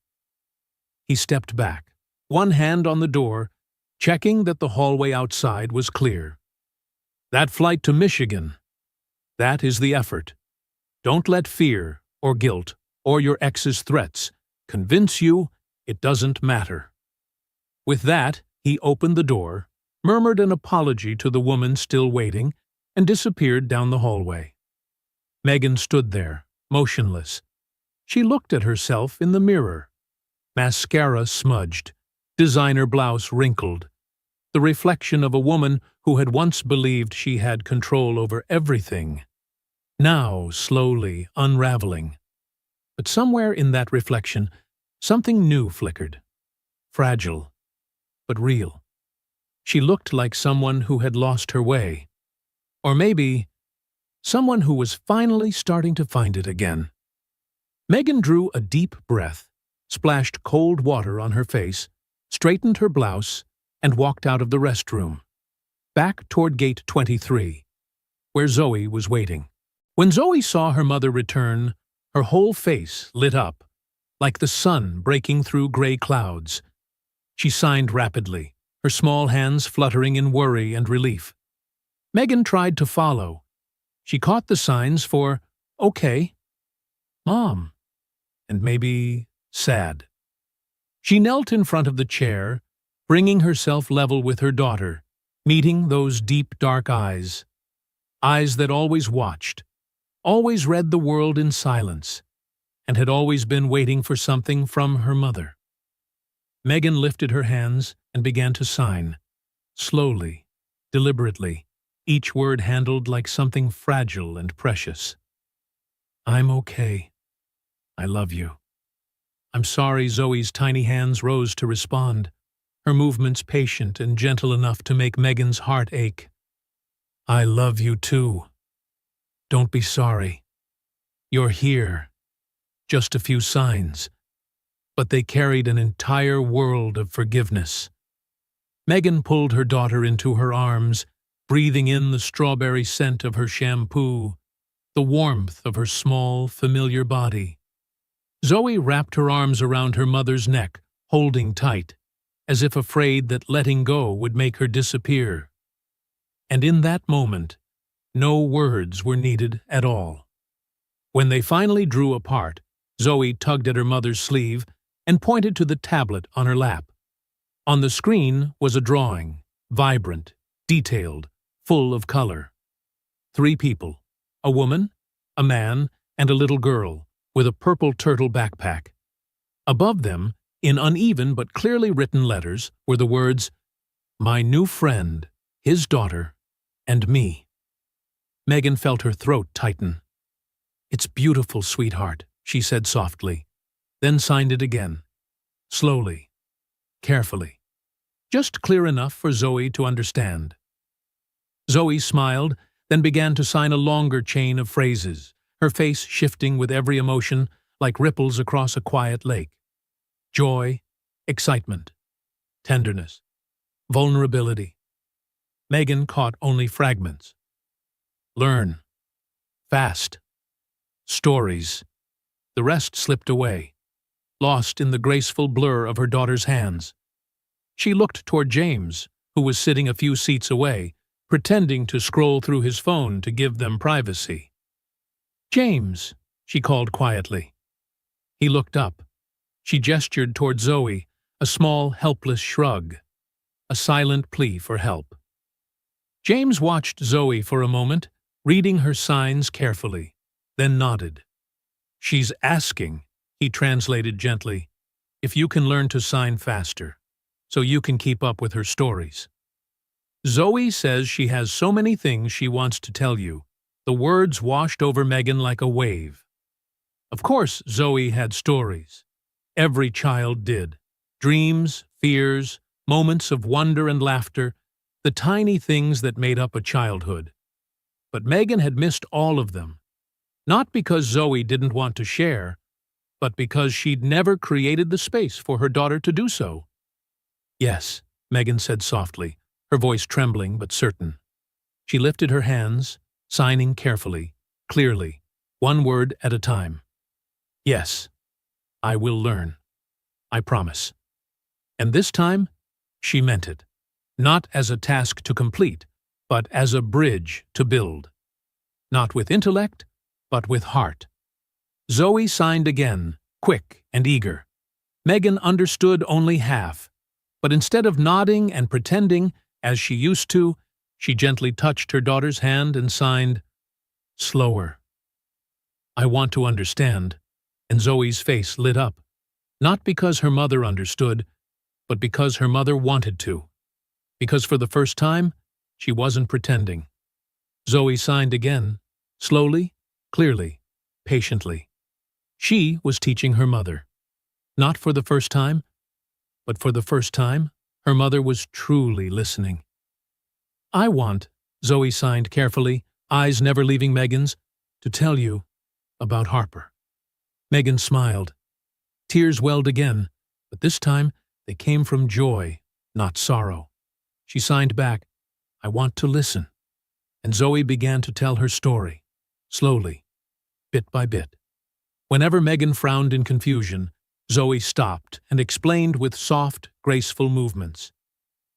He stepped back, one hand on the door, checking that the hallway outside was clear. "That flight to Michigan, that is the effort. Don't let fear, or guilt, or your ex's threats Convince you it doesn't matter. With that, he opened the door, murmured an apology to the woman still waiting, and disappeared down the hallway. Megan stood there, motionless. She looked at herself in the mirror. Mascara smudged, designer blouse wrinkled, the reflection of a woman who had once believed she had control over everything, now slowly unraveling. But somewhere in that reflection, something new flickered. Fragile, but real. She looked like someone who had lost her way. Or maybe, someone who was finally starting to find it again. Megan drew a deep breath, splashed cold water on her face, straightened her blouse, and walked out of the restroom, back toward gate 23, where Zoe was waiting. When Zoe saw her mother return, her whole face lit up, like the sun breaking through gray clouds. She signed rapidly, her small hands fluttering in worry and relief. Megan tried to follow. She caught the signs for okay, Mom, and maybe sad. She knelt in front of the chair, bringing herself level with her daughter, meeting those deep, dark eyes. Eyes that always watched, always read the world in silence, and had always been waiting for something from her mother. Megan lifted her hands and began to sign, slowly, deliberately, each word handled like something fragile and precious. I'm okay. I love you. I'm sorry. Zoe's tiny hands rose to respond, her movements patient and gentle enough to make Megan's heart ache. I love you too. Don't be sorry. You're here. Just a few signs. But they carried an entire world of forgiveness. Megan pulled her daughter into her arms, breathing in the strawberry scent of her shampoo, the warmth of her small, familiar body. Zoe wrapped her arms around her mother's neck, holding tight, as if afraid that letting go would make her disappear. And in that moment, no words were needed at all. When they finally drew apart, Zoe tugged at her mother's sleeve and pointed to the tablet on her lap. On the screen was a drawing, vibrant, detailed, full of color. 3 people, a woman, a man, and a little girl, with a purple turtle backpack. Above them, in uneven but clearly written letters, were the words, "My new friend, his daughter, and me." Megan felt her throat tighten. "It's beautiful, sweetheart," she said softly, then signed it again, slowly, carefully, just clear enough for Zoe to understand. Zoe smiled, then began to sign a longer chain of phrases, her face shifting with every emotion like ripples across a quiet lake. Joy, excitement, tenderness, vulnerability. Megan caught only fragments. Learn. Fast. Stories. The rest slipped away, lost in the graceful blur of her daughter's hands. She looked toward James, who was sitting a few seats away, pretending to scroll through his phone to give them privacy. "James," she called quietly. He looked up. She gestured toward Zoe, a small, helpless shrug, a silent plea for help. James watched Zoe for a moment, reading her signs carefully, then nodded. "She's asking," he translated gently, "if you can learn to sign faster, so you can keep up with her stories. Zoe says she has so many things she wants to tell you." The words washed over Megan like a wave. Of course, Zoe had stories. Every child did. Dreams, fears, moments of wonder and laughter, the tiny things that made up a childhood. But Megan had missed all of them. Not because Zoe didn't want to share, but because she'd never created the space for her daughter to do so. "Yes," Megan said softly, her voice trembling but certain. She lifted her hands, signing carefully, clearly, one word at a time. "Yes, I will learn. I promise." And this time, she meant it. Not as a task to complete, but as a bridge to build. Not with intellect, but with heart. Zoe signed again, quick and eager. Megan understood only half, but instead of nodding and pretending, as she used to, she gently touched her daughter's hand and signed, "Slower. I want to understand," and Zoe's face lit up, not because her mother understood, but because her mother wanted to, because for the first time, she wasn't pretending. Zoe signed again, slowly, clearly, patiently. She was teaching her mother. Not for the first time, but for the first time, her mother was truly listening. "I want," Zoe signed carefully, eyes never leaving Megan's, "to tell you about Harper." Megan smiled. Tears welled again, but this time they came from joy, not sorrow. She signed back, "I want to listen." And Zoe began to tell her story, slowly, bit by bit. Whenever Megan frowned in confusion, Zoe stopped and explained with soft, graceful movements.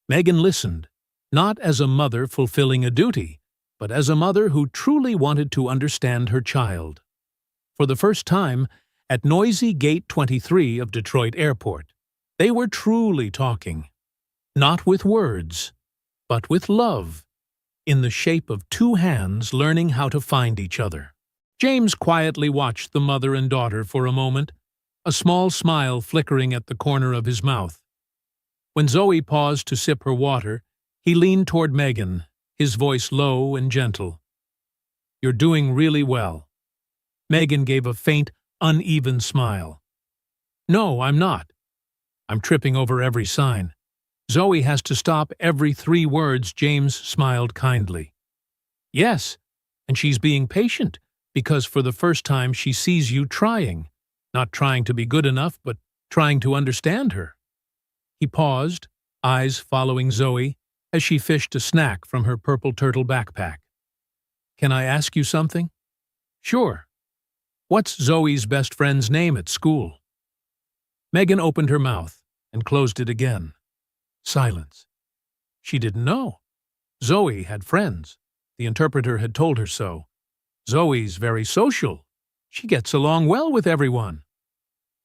Megan listened, not as a mother fulfilling a duty, but as a mother who truly wanted to understand her child. For the first time, at noisy Gate 23 of Detroit Airport, they were truly talking, not with words, but with love, in the shape of two hands learning how to find each other. James quietly watched the mother and daughter for a moment, a small smile flickering at the corner of his mouth. When Zoe paused to sip her water, he leaned toward Megan, his voice low and gentle. "You're doing really well." Megan gave a faint, uneven smile. "No, I'm not. I'm tripping over every sign. Zoe has to stop every 3 words." James smiled kindly. "Yes, and she's being patient, because for the first time she sees you trying, not trying to be good enough, but trying to understand her." He paused, eyes following Zoe, as she fished a snack from her purple turtle backpack. "Can I ask you something?" "Sure. What's Zoe's best friend's name at school?" Megan opened her mouth and closed it again. Silence. She didn't know. Zoe had friends. The interpreter had told her so. Zoe's very social. She gets along well with everyone.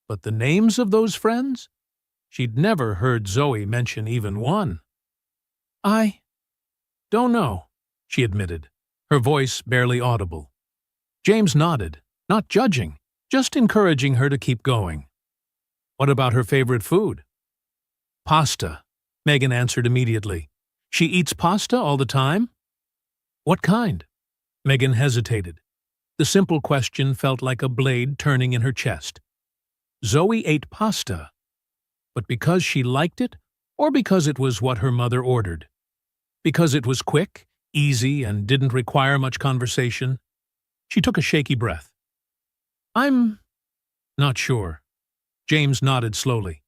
But the names of those friends? She'd never heard Zoe mention even one. "I don't know," she admitted, her voice barely audible. James nodded, not judging, just encouraging her to keep going. "What about her favorite food?" "Pasta," Megan answered immediately. "She eats pasta all the time?" "What kind?" Megan hesitated. The simple question felt like a blade turning in her chest. Zoe ate pasta, but because she liked it, or because it was what her mother ordered? Because it was quick, easy, and didn't require much conversation? She took a shaky breath. "I'm not sure." James nodded slowly.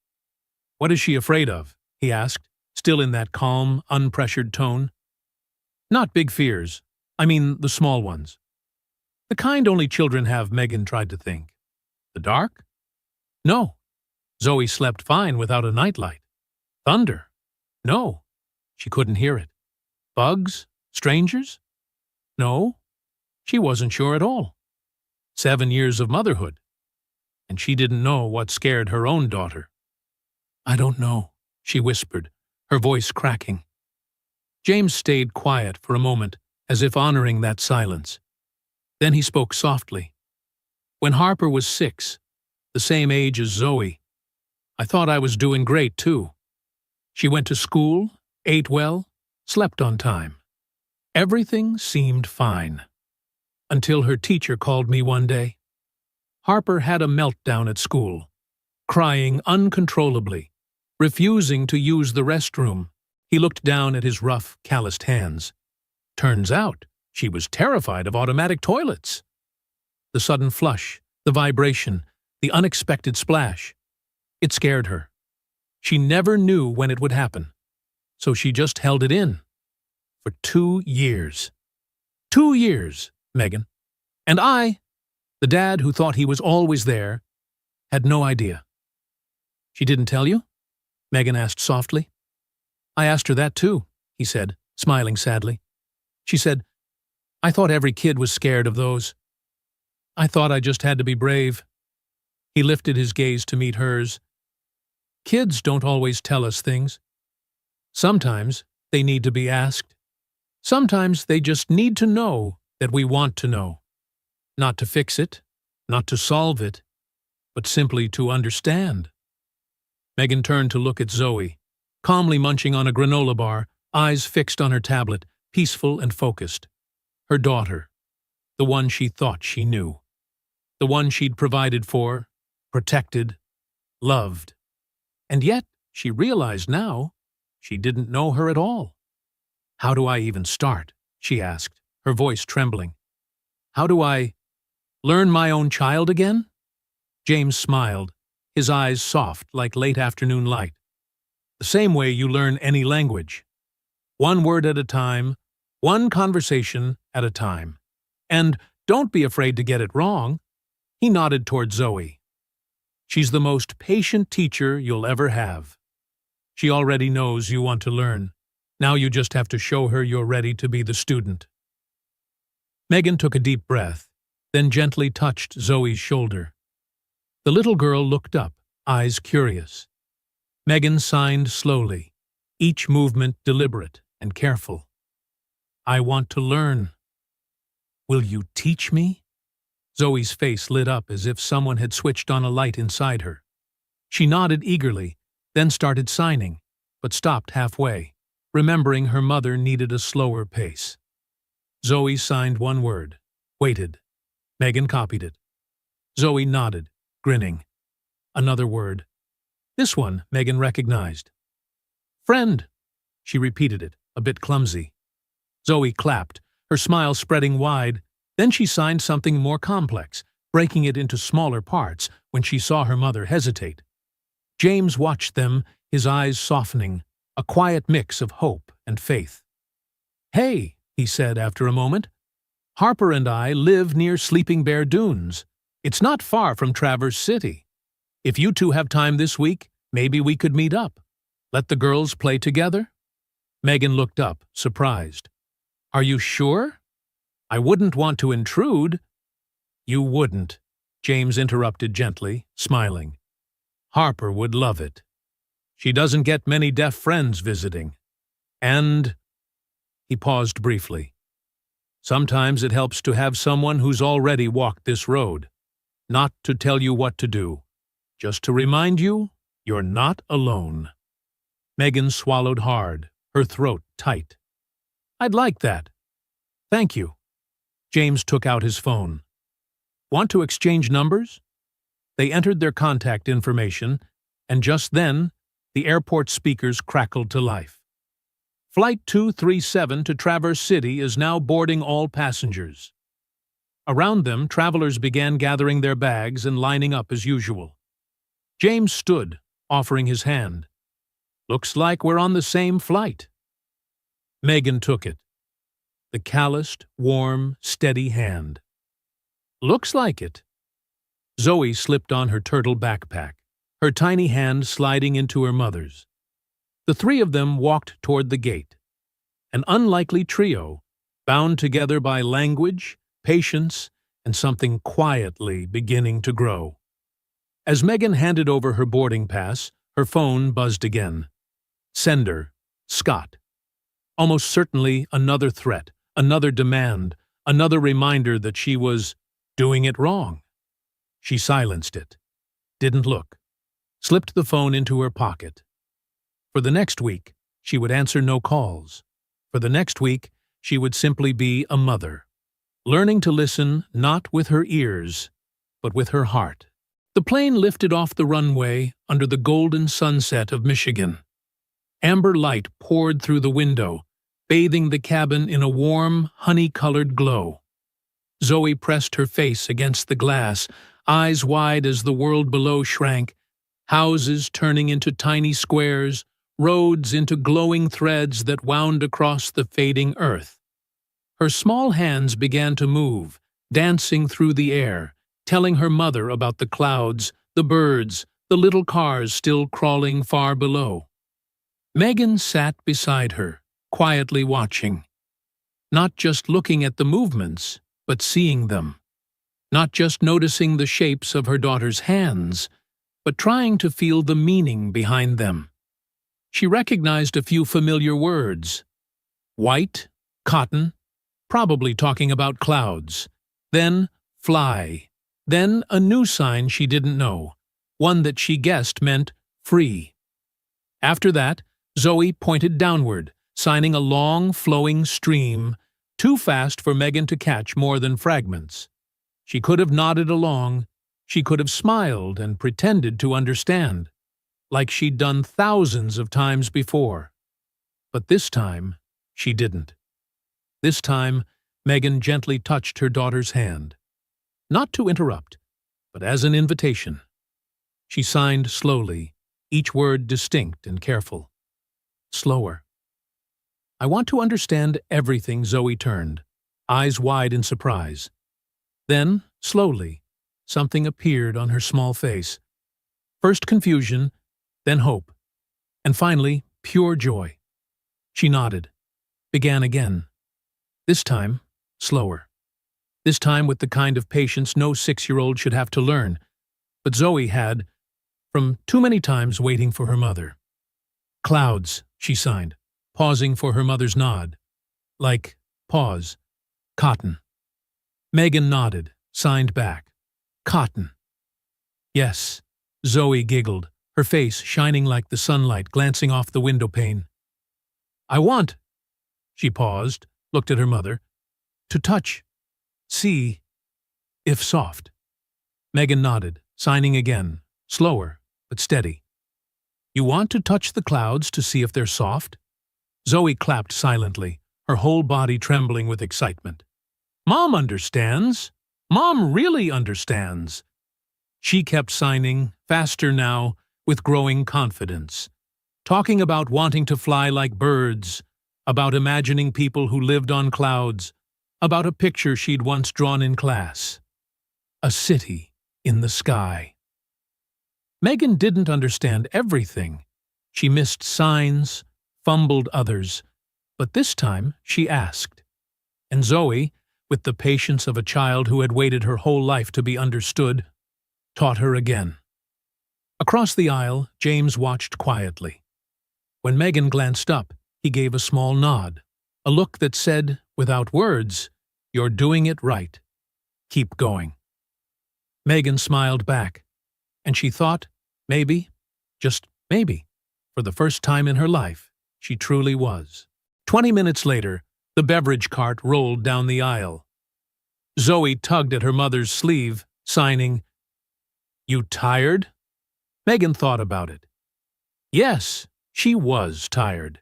"What is she afraid of?" he asked, still in that calm, unpressured tone. "Not big fears. I mean the small ones. The kind only children have," Megan tried to think. "The dark?" "No. Zoe slept fine without a nightlight." "Thunder?" "No." She couldn't hear it. "Bugs? Strangers?" "No." She wasn't sure at all. 7 years of motherhood. And she didn't know what scared her own daughter. "I don't know," she whispered, her voice cracking. James stayed quiet for a moment, as if honoring that silence. Then he spoke softly. "When Harper was 6, the same age as Zoe, I thought I was doing great, too. She went to school, ate well, slept on time. Everything seemed fine. Until her teacher called me one day. Harper had a meltdown at school, crying uncontrollably, refusing to use the restroom." He looked down at his rough, calloused hands. Turns out, she was terrified of automatic toilets. The sudden flush, the vibration, the unexpected splash. It scared her. She never knew when it would happen, so she just held it in. For 2 years. 2 years, Megan. And I, the dad who thought he was always there, had no idea. "She didn't tell you?" Megan asked softly. "I asked her that too," he said, smiling sadly. "She said, 'I thought every kid was scared of those. I thought I just had to be brave.'" He lifted his gaze to meet hers, Kids don't always tell us things. Sometimes they need to be asked. Sometimes they just need to know that we want to know. Not to fix it, not to solve it, but simply to understand. Megan turned to look at Zoe, calmly munching on a granola bar, eyes fixed on her tablet, peaceful and focused. Her daughter, the one she thought she knew. The one she'd provided for, protected, loved. And yet, she realized now, she didn't know her at all. "How do I even start?" she asked, her voice trembling. "How do I learn my own child again?" James smiled, his eyes soft like late afternoon light. "The same way you learn any language. One word at a time, one conversation at a time. And don't be afraid to get it wrong." He nodded toward Zoe. "She's the most patient teacher you'll ever have. She already knows you want to learn. Now you just have to show her you're ready to be the student." Megan took a deep breath, then gently touched Zoe's shoulder. The little girl looked up, eyes curious. Megan signed slowly, each movement deliberate and careful. "I want to learn. Will you teach me?" Zoe's face lit up as if someone had switched on a light inside her. She nodded eagerly, then started signing, but stopped halfway, remembering her mother needed a slower pace. Zoe signed one word, waited. Megan copied it. Zoe nodded, grinning. Another word. This one Megan recognized. "Friend." She repeated it, a bit clumsy. Zoe clapped, her smile spreading wide. Then she signed something more complex, breaking it into smaller parts when she saw her mother hesitate. James watched them, his eyes softening, a quiet mix of hope and faith. "Hey," he said after a moment. "Harper and I live near Sleeping Bear Dunes. It's not far from Traverse City. If you two have time this week, maybe we could meet up. Let the girls play together?" Megan looked up, surprised. "Are you sure? I wouldn't want to intrude." "You wouldn't," James interrupted gently, smiling. "Harper would love it. She doesn't get many deaf friends visiting. And—" he paused briefly. "Sometimes it helps to have someone who's already walked this road. Not to tell you what to do, just to remind you you're not alone." Megan swallowed hard, her throat tight. "I'd like that. Thank you." James took out his phone. "Want to exchange numbers?" They entered their contact information, and just then, the airport speakers crackled to life. "Flight 237 to Traverse City is now boarding all passengers." Around them, travelers began gathering their bags and lining up as usual. James stood, offering his hand. "Looks like we're on the same flight." Megan took it. The calloused, warm, steady hand. "Looks like it." Zoe slipped on her turtle backpack, her tiny hand sliding into her mother's. The three of them walked toward the gate. An unlikely trio, bound together by language, patience, and something quietly beginning to grow. As Megan handed over her boarding pass, her phone buzzed again. Sender, Scott. Almost certainly another threat, another demand, another reminder that she was doing it wrong. She silenced it, didn't look, slipped the phone into her pocket. For the next week, she would answer no calls. For the next week, she would simply be a mother, learning to listen not with her ears, but with her heart. The plane lifted off the runway under the golden sunset of Michigan. Amber light poured through the window, bathing the cabin in a warm, honey-colored glow. Zoe pressed her face against the glass, eyes wide as the world below shrank, houses turning into tiny squares, roads into glowing threads that wound across the fading earth. Her small hands began to move, dancing through the air, telling her mother about the clouds, the birds, the little cars still crawling far below. Megan sat beside her, quietly watching. Not just looking at the movements, but seeing them. Not just noticing the shapes of her daughter's hands, but trying to feel the meaning behind them. She recognized a few familiar words. White, cotton, probably talking about clouds. Then fly. Then a new sign she didn't know, one that she guessed meant free. After that, Zoe pointed downward, signing a long, flowing stream, too fast for Megan to catch more than fragments. She could have nodded along. She could have smiled and pretended to understand, like she'd done thousands of times before. But this time, she didn't. This time, Megan gently touched her daughter's hand. Not to interrupt, but as an invitation. She signed slowly, each word distinct and careful. Slower. I want to understand everything. Zoe turned, eyes wide in surprise. Then, slowly, something appeared on her small face. First confusion, then hope, and finally, pure joy. She nodded, began again. This time, slower. This time with the kind of patience no 6-year-old should have to learn, but Zoe had, from too many times waiting for her mother. Clouds, she signed, pausing for her mother's nod. Like, pause. Cotton. Megan nodded, signed back. Cotton. Yes, Zoe giggled, her face shining like the sunlight glancing off the window pane. I want, she paused, looked at her mother, to touch, see, if soft. Megan nodded, signing again, slower, but steady. You want to touch the clouds to see if they're soft? Zoe clapped silently, her whole body trembling with excitement. Mom understands. Mom really understands. She kept signing, faster now, with growing confidence, talking about wanting to fly like birds, about imagining people who lived on clouds, about a picture she'd once drawn in class. A city in the sky. Megan didn't understand everything. She missed signs, fumbled others, but this time she asked. And Zoe, with the patience of a child who had waited her whole life to be understood, taught her again. Across the aisle, James watched quietly. When Megan glanced up, he gave a small nod, a look that said, without words, "You're doing it right. Keep going." Megan smiled back, and she thought, maybe, just maybe, for the first time in her life, she truly was. 20 minutes later, the beverage cart rolled down the aisle. Zoe tugged at her mother's sleeve, signing, You tired? Megan thought about it. Yes, she was tired.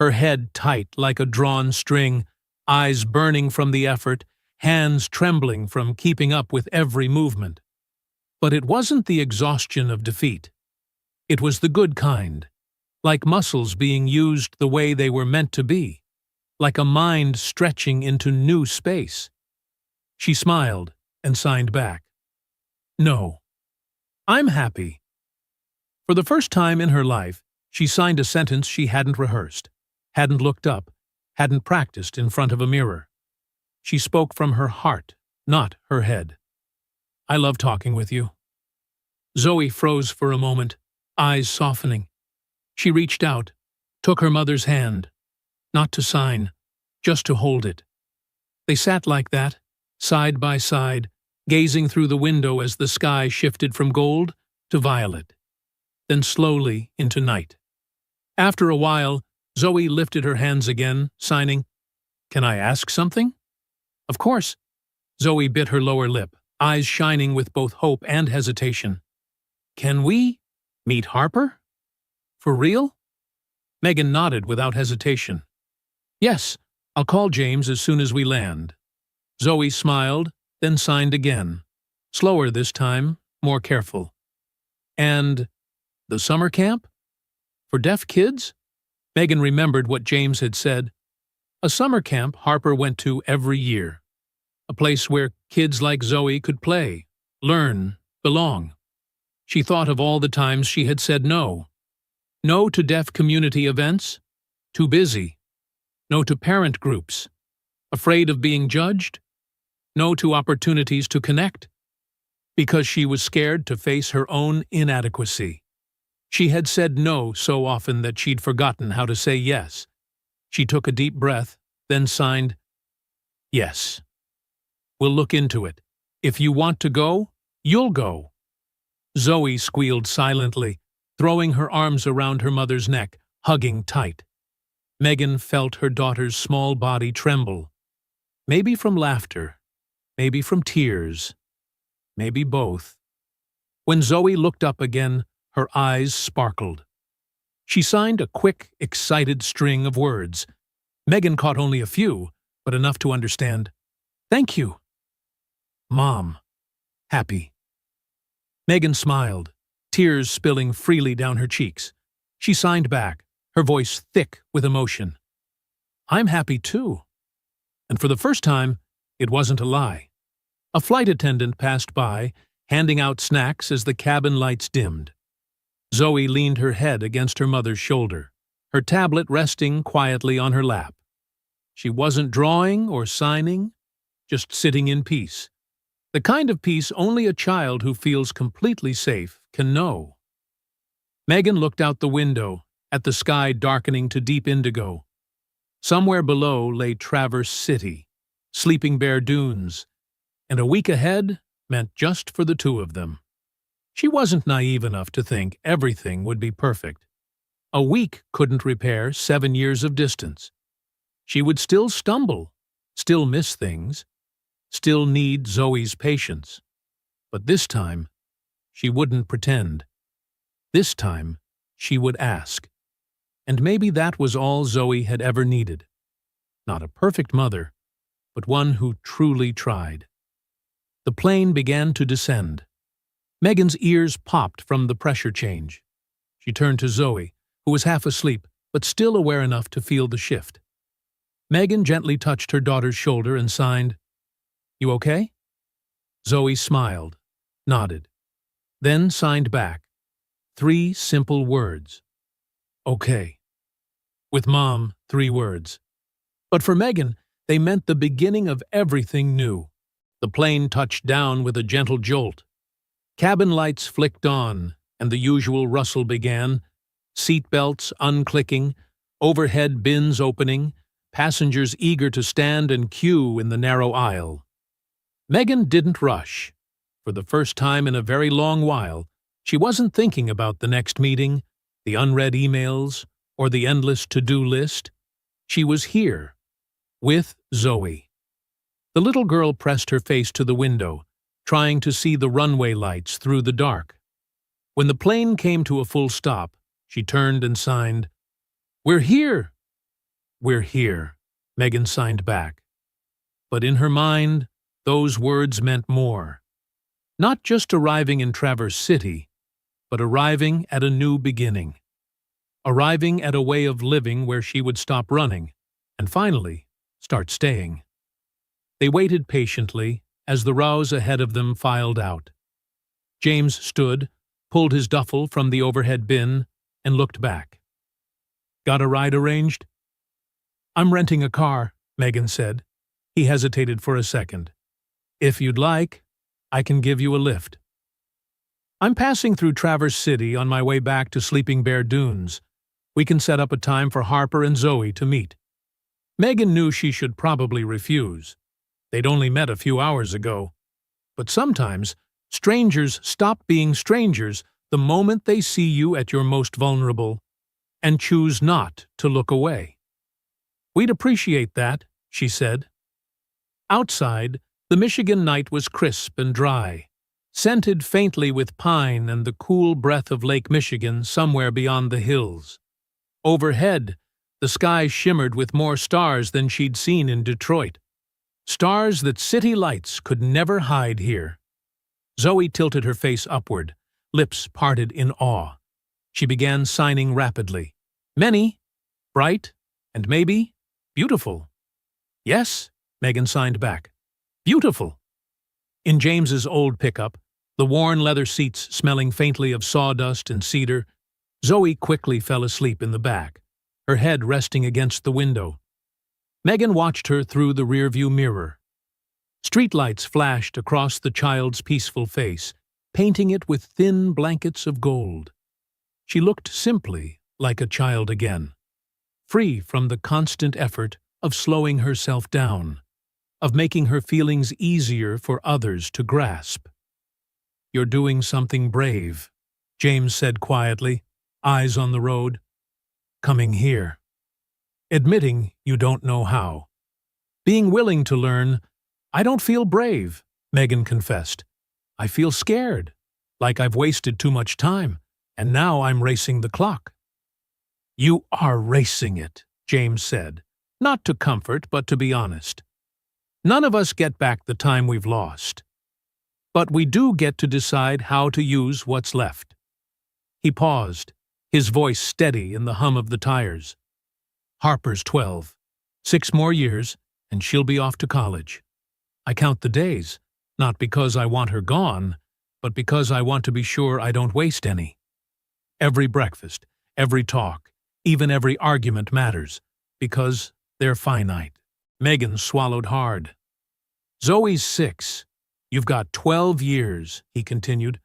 Her head tight like a drawn string, eyes burning from the effort, hands trembling from keeping up with every movement. But it wasn't the exhaustion of defeat. It was the good kind, like muscles being used the way they were meant to be, like a mind stretching into new space. She smiled and signed back. No, I'm happy. For the first time in her life, she signed a sentence she hadn't rehearsed, hadn't looked up, hadn't practiced in front of a mirror. She spoke from her heart, not her head. I love talking with you. Zoe froze for a moment, eyes softening. She reached out, took her mother's hand, not to sign, just to hold it. They sat like that, side by side, gazing through the window as the sky shifted from gold to violet, then slowly into night. After a while, Zoe lifted her hands again, signing, Can I ask something? Of course. Zoe bit her lower lip, eyes shining with both hope and hesitation. Can we meet Harper? For real? Megan nodded without hesitation. Yes, I'll call James as soon as we land. Zoe smiled, then signed again. Slower this time, more careful. And the summer camp? For deaf kids? Megan remembered what James had said. A summer camp Harper went to every year. A place where kids like Zoe could play, learn, belong. She thought of all the times she had said no. No to deaf community events. Too busy. No to parent groups. Afraid of being judged. No to opportunities to connect. because she was scared to face her own inadequacy. She had said no so often that she'd forgotten how to say yes. She took a deep breath, then signed, "Yes. We'll look into it. If you want to go, you'll go." Zoe squealed silently, throwing her arms around her mother's neck, hugging tight. Megan felt her daughter's small body tremble. Maybe from laughter, maybe from tears, maybe both. When Zoe looked up again, her eyes sparkled. She signed a quick, excited string of words. Megan caught only a few, but enough to understand. "Thank you." "Mom." "Happy." Megan smiled, tears spilling freely down her cheeks. She signed back, her voice thick with emotion. "I'm happy too." And for the first time, it wasn't a lie. A flight attendant passed by, handing out snacks as the cabin lights dimmed. Zoe leaned her head against her mother's shoulder, her tablet resting quietly on her lap. She wasn't drawing or signing, just sitting in peace. The kind of peace only a child who feels completely safe can know. Megan looked out the window, at the sky darkening to deep indigo. Somewhere below lay Traverse City, Sleeping Bear Dunes, and a week ahead meant just for the two of them. She wasn't naive enough to think everything would be perfect. A week couldn't repair 7 years of distance. She would still stumble, still miss things, still need Zoe's patience. But this time, she wouldn't pretend. This time, she would ask. And maybe that was all Zoe had ever needed. Not a perfect mother, but one who truly tried. The plane began to descend. Megan's ears popped from the pressure change. She turned to Zoe, who was half asleep, but still aware enough to feel the shift. Megan gently touched her daughter's shoulder and signed, "You okay?" Zoe smiled, nodded, then signed back. 3 simple words. "Okay." With Mom, 3 words. But for Megan, they meant the beginning of everything new. The plane touched down with a gentle jolt. Cabin lights flicked on, and the usual rustle began, seat belts unclicking, overhead bins opening, passengers eager to stand and queue in the narrow aisle. Megan didn't rush. For the first time in a very long while, she wasn't thinking about the next meeting, the unread emails, or the endless to-do list. She was here, with Zoe. The little girl pressed her face to the window, trying to see the runway lights through the dark. When the plane came to a full stop, she turned and signed, "We're here." "We're here," Megan signed back. But in her mind, those words meant more. Not just arriving in Traverse City, but arriving at a new beginning. Arriving at a way of living where she would stop running, and finally, start staying. They waited patiently as the rows ahead of them filed out. James stood, pulled his duffel from the overhead bin, and looked back. "Got a ride arranged?" "I'm renting a car," Megan said. He hesitated for a second. "If you'd like, I can give you a lift." "I'm passing through Traverse City on my way back to Sleeping Bear Dunes. We can set up a time for Harper and Zoe to meet." Megan knew she should probably refuse. They'd only met a few hours ago. But sometimes, strangers stop being strangers the moment they see you at your most vulnerable, and choose not to look away. "We'd appreciate that," she said. Outside, the Michigan night was crisp and dry, scented faintly with pine and the cool breath of Lake Michigan somewhere beyond the hills. Overhead, the sky shimmered with more stars than she'd seen in Detroit. Stars that city lights could never hide here. Zoe tilted her face upward, lips parted in awe. She began signing rapidly. "Many, bright, and maybe beautiful." "Yes," Megan signed back. "Beautiful." In James's old pickup, the worn leather seats smelling faintly of sawdust and cedar, Zoe quickly fell asleep in the back, her head resting against the window. Megan watched her through the rearview mirror. Streetlights flashed across the child's peaceful face, painting it with thin blankets of gold. She looked simply like a child again, free from the constant effort of slowing herself down, of making her feelings easier for others to grasp. "You're doing something brave," James said quietly, eyes on the road. "Coming here. Admitting you don't know how. Being willing to learn." "I don't feel brave," Megan confessed. "I feel scared, like I've wasted too much time, and now I'm racing the clock." "You are racing it," James said, not to comfort but to be honest. "None of us get back the time we've lost. But we do get to decide how to use what's left." He paused, his voice steady in the hum of the tires. "Harper's 12. 6 more years, and she'll be off to college. I count the days, not because I want her gone, but because I want to be sure I don't waste any. Every breakfast, every talk, even every argument matters, because they're finite." Megan swallowed hard. "Zoe's 6. You've got 12 years, he continued.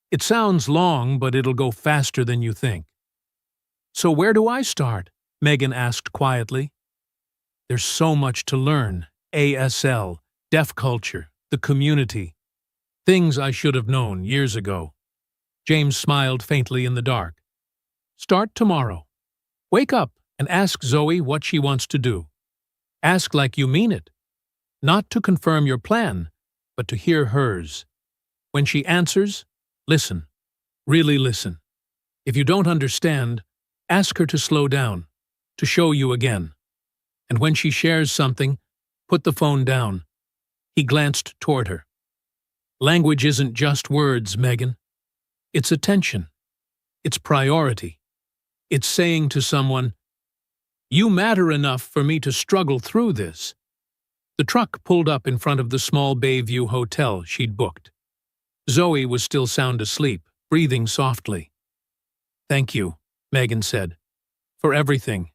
"It sounds long, but it'll go faster than you think." "So where do I start?" Megan asked quietly. "There's so much to learn. ASL, deaf culture, the community. Things I should have known years ago." James smiled faintly in the dark. "Start tomorrow. Wake up and ask Zoe what she wants to do. Ask like you mean it. Not to confirm your plan, but to hear hers. When she answers, listen. Really listen. If you don't understand, ask her to slow down, to show you again. And when she shares something, put the phone down." He glanced toward her. "Language isn't just words, Megan. It's attention. It's priority. It's saying to someone, 'You matter enough for me to struggle through this.'" The truck pulled up in front of the small Bayview hotel she'd booked. Zoe was still sound asleep, breathing softly. "Thank you," Megan said, "for everything.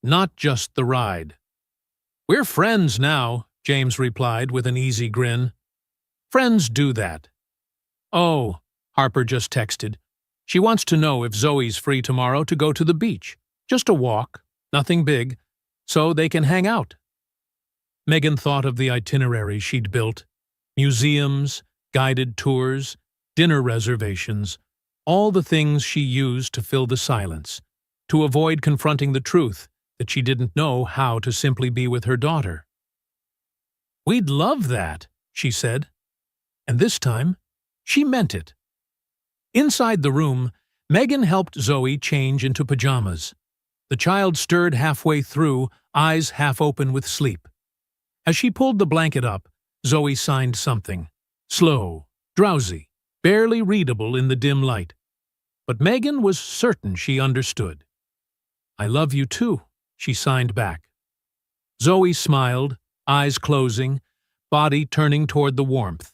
Not just the ride." "We're friends now," James replied with an easy grin. "Friends do that." "Oh," Harper just texted. "She wants to know if Zoe's free tomorrow to go to the beach. Just a walk, nothing big, so they can hang out." Megan thought of the itinerary she'd built. Museums, guided tours, dinner reservations, all the things she used to fill the silence, to avoid confronting the truth that she didn't know how to simply be with her daughter. "We'd love that," she said. And this time, she meant it. Inside the room, Megan helped Zoe change into pajamas. The child stirred halfway through, eyes half open with sleep. As she pulled the blanket up, Zoe signed something. Slow, drowsy, barely readable in the dim light. But Megan was certain she understood. "I love you too," she signed back. Zoe smiled, eyes closing, body turning toward the warmth.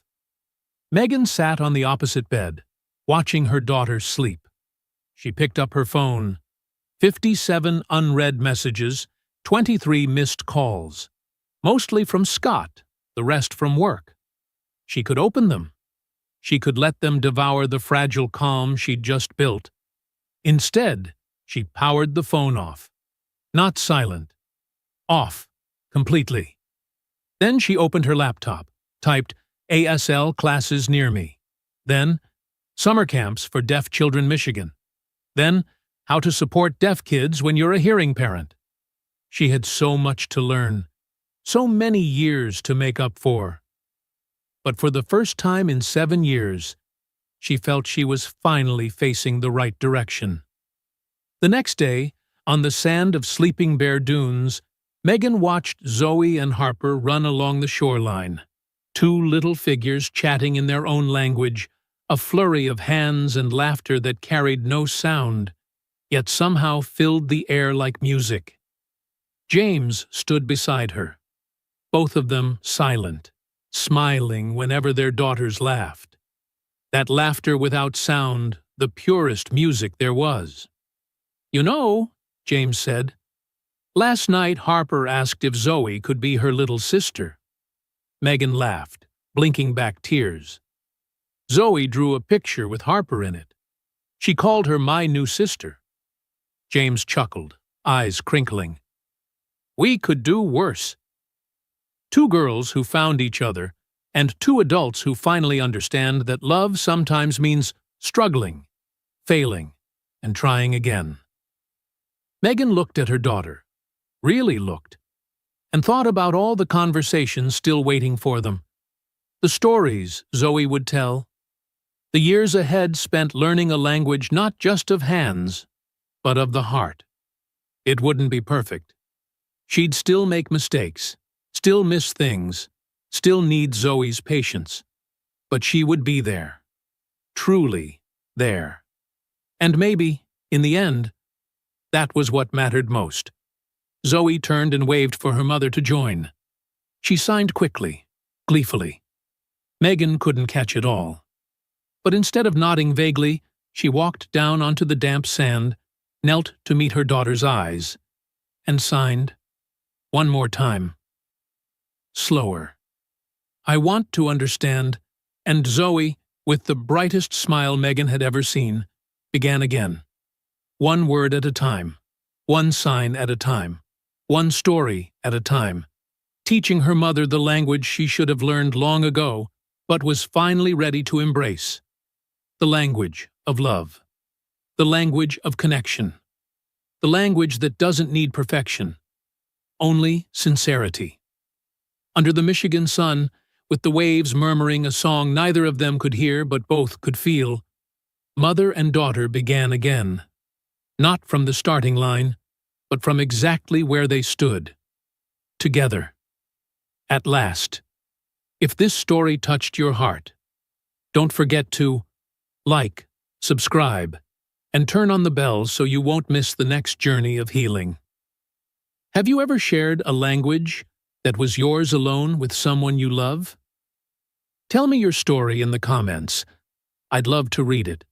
Megan sat on the opposite bed, watching her daughter sleep. She picked up her phone. 57 unread messages, 23 missed calls. Mostly from Scott, the rest from work. She could open them. She could let them devour the fragile calm she'd just built. Instead, she powered the phone off. Not silent. Off. Completely. Then she opened her laptop, typed ASL classes near me. Then, summer camps for deaf children Michigan. Then, how to support deaf kids when you're a hearing parent. She had so much to learn, so many years to make up for. But for the first time in 7 years, she felt she was finally facing the right direction. The next day, on the sand of Sleeping Bear Dunes, Megan watched Zoe and Harper run along the shoreline. 2 little figures chatting in their own language, a flurry of hands and laughter that carried no sound, yet somehow filled the air like music. James stood beside her, both of them silent, smiling whenever their daughters laughed. That laughter without sound, the purest music there was. "You know," James said, "last night Harper asked if Zoe could be her little sister." Megan laughed, blinking back tears. Zoe drew a picture with Harper in it. She called her my new sister. James chuckled, eyes crinkling. We could do worse. Two girls who found each other, and two adults who finally understand that love sometimes means struggling, failing, and trying again. Megan looked at her daughter, really looked, and thought about all the conversations still waiting for them. The stories Zoe would tell. The years ahead spent learning a language not just of hands, but of the heart. It wouldn't be perfect. She'd still make mistakes, still miss things, still need Zoe's patience. But she would be there. Truly there. And maybe, in the end, that was what mattered most. Zoe turned and waved for her mother to join. She signed quickly, gleefully. Megan couldn't catch it all. But instead of nodding vaguely, she walked down onto the damp sand, knelt to meet her daughter's eyes, and signed, one more time. Slower. I want to understand, and Zoe, with the brightest smile Megan had ever seen, began again. One word at a time, one sign at a time, one story at a time, teaching her mother the language she should have learned long ago, but was finally ready to embrace. The language of love. The language of connection. The language that doesn't need perfection. Only sincerity. Under the Michigan sun, with the waves murmuring a song neither of them could hear but both could feel, mother and daughter began again. Not from the starting line, but from exactly where they stood. Together. At last. If this story touched your heart, don't forget to like, subscribe, and turn on the bell so you won't miss the next journey of healing. Have you ever shared a language that was yours alone with someone you love? Tell me your story in the comments. I'd love to read it.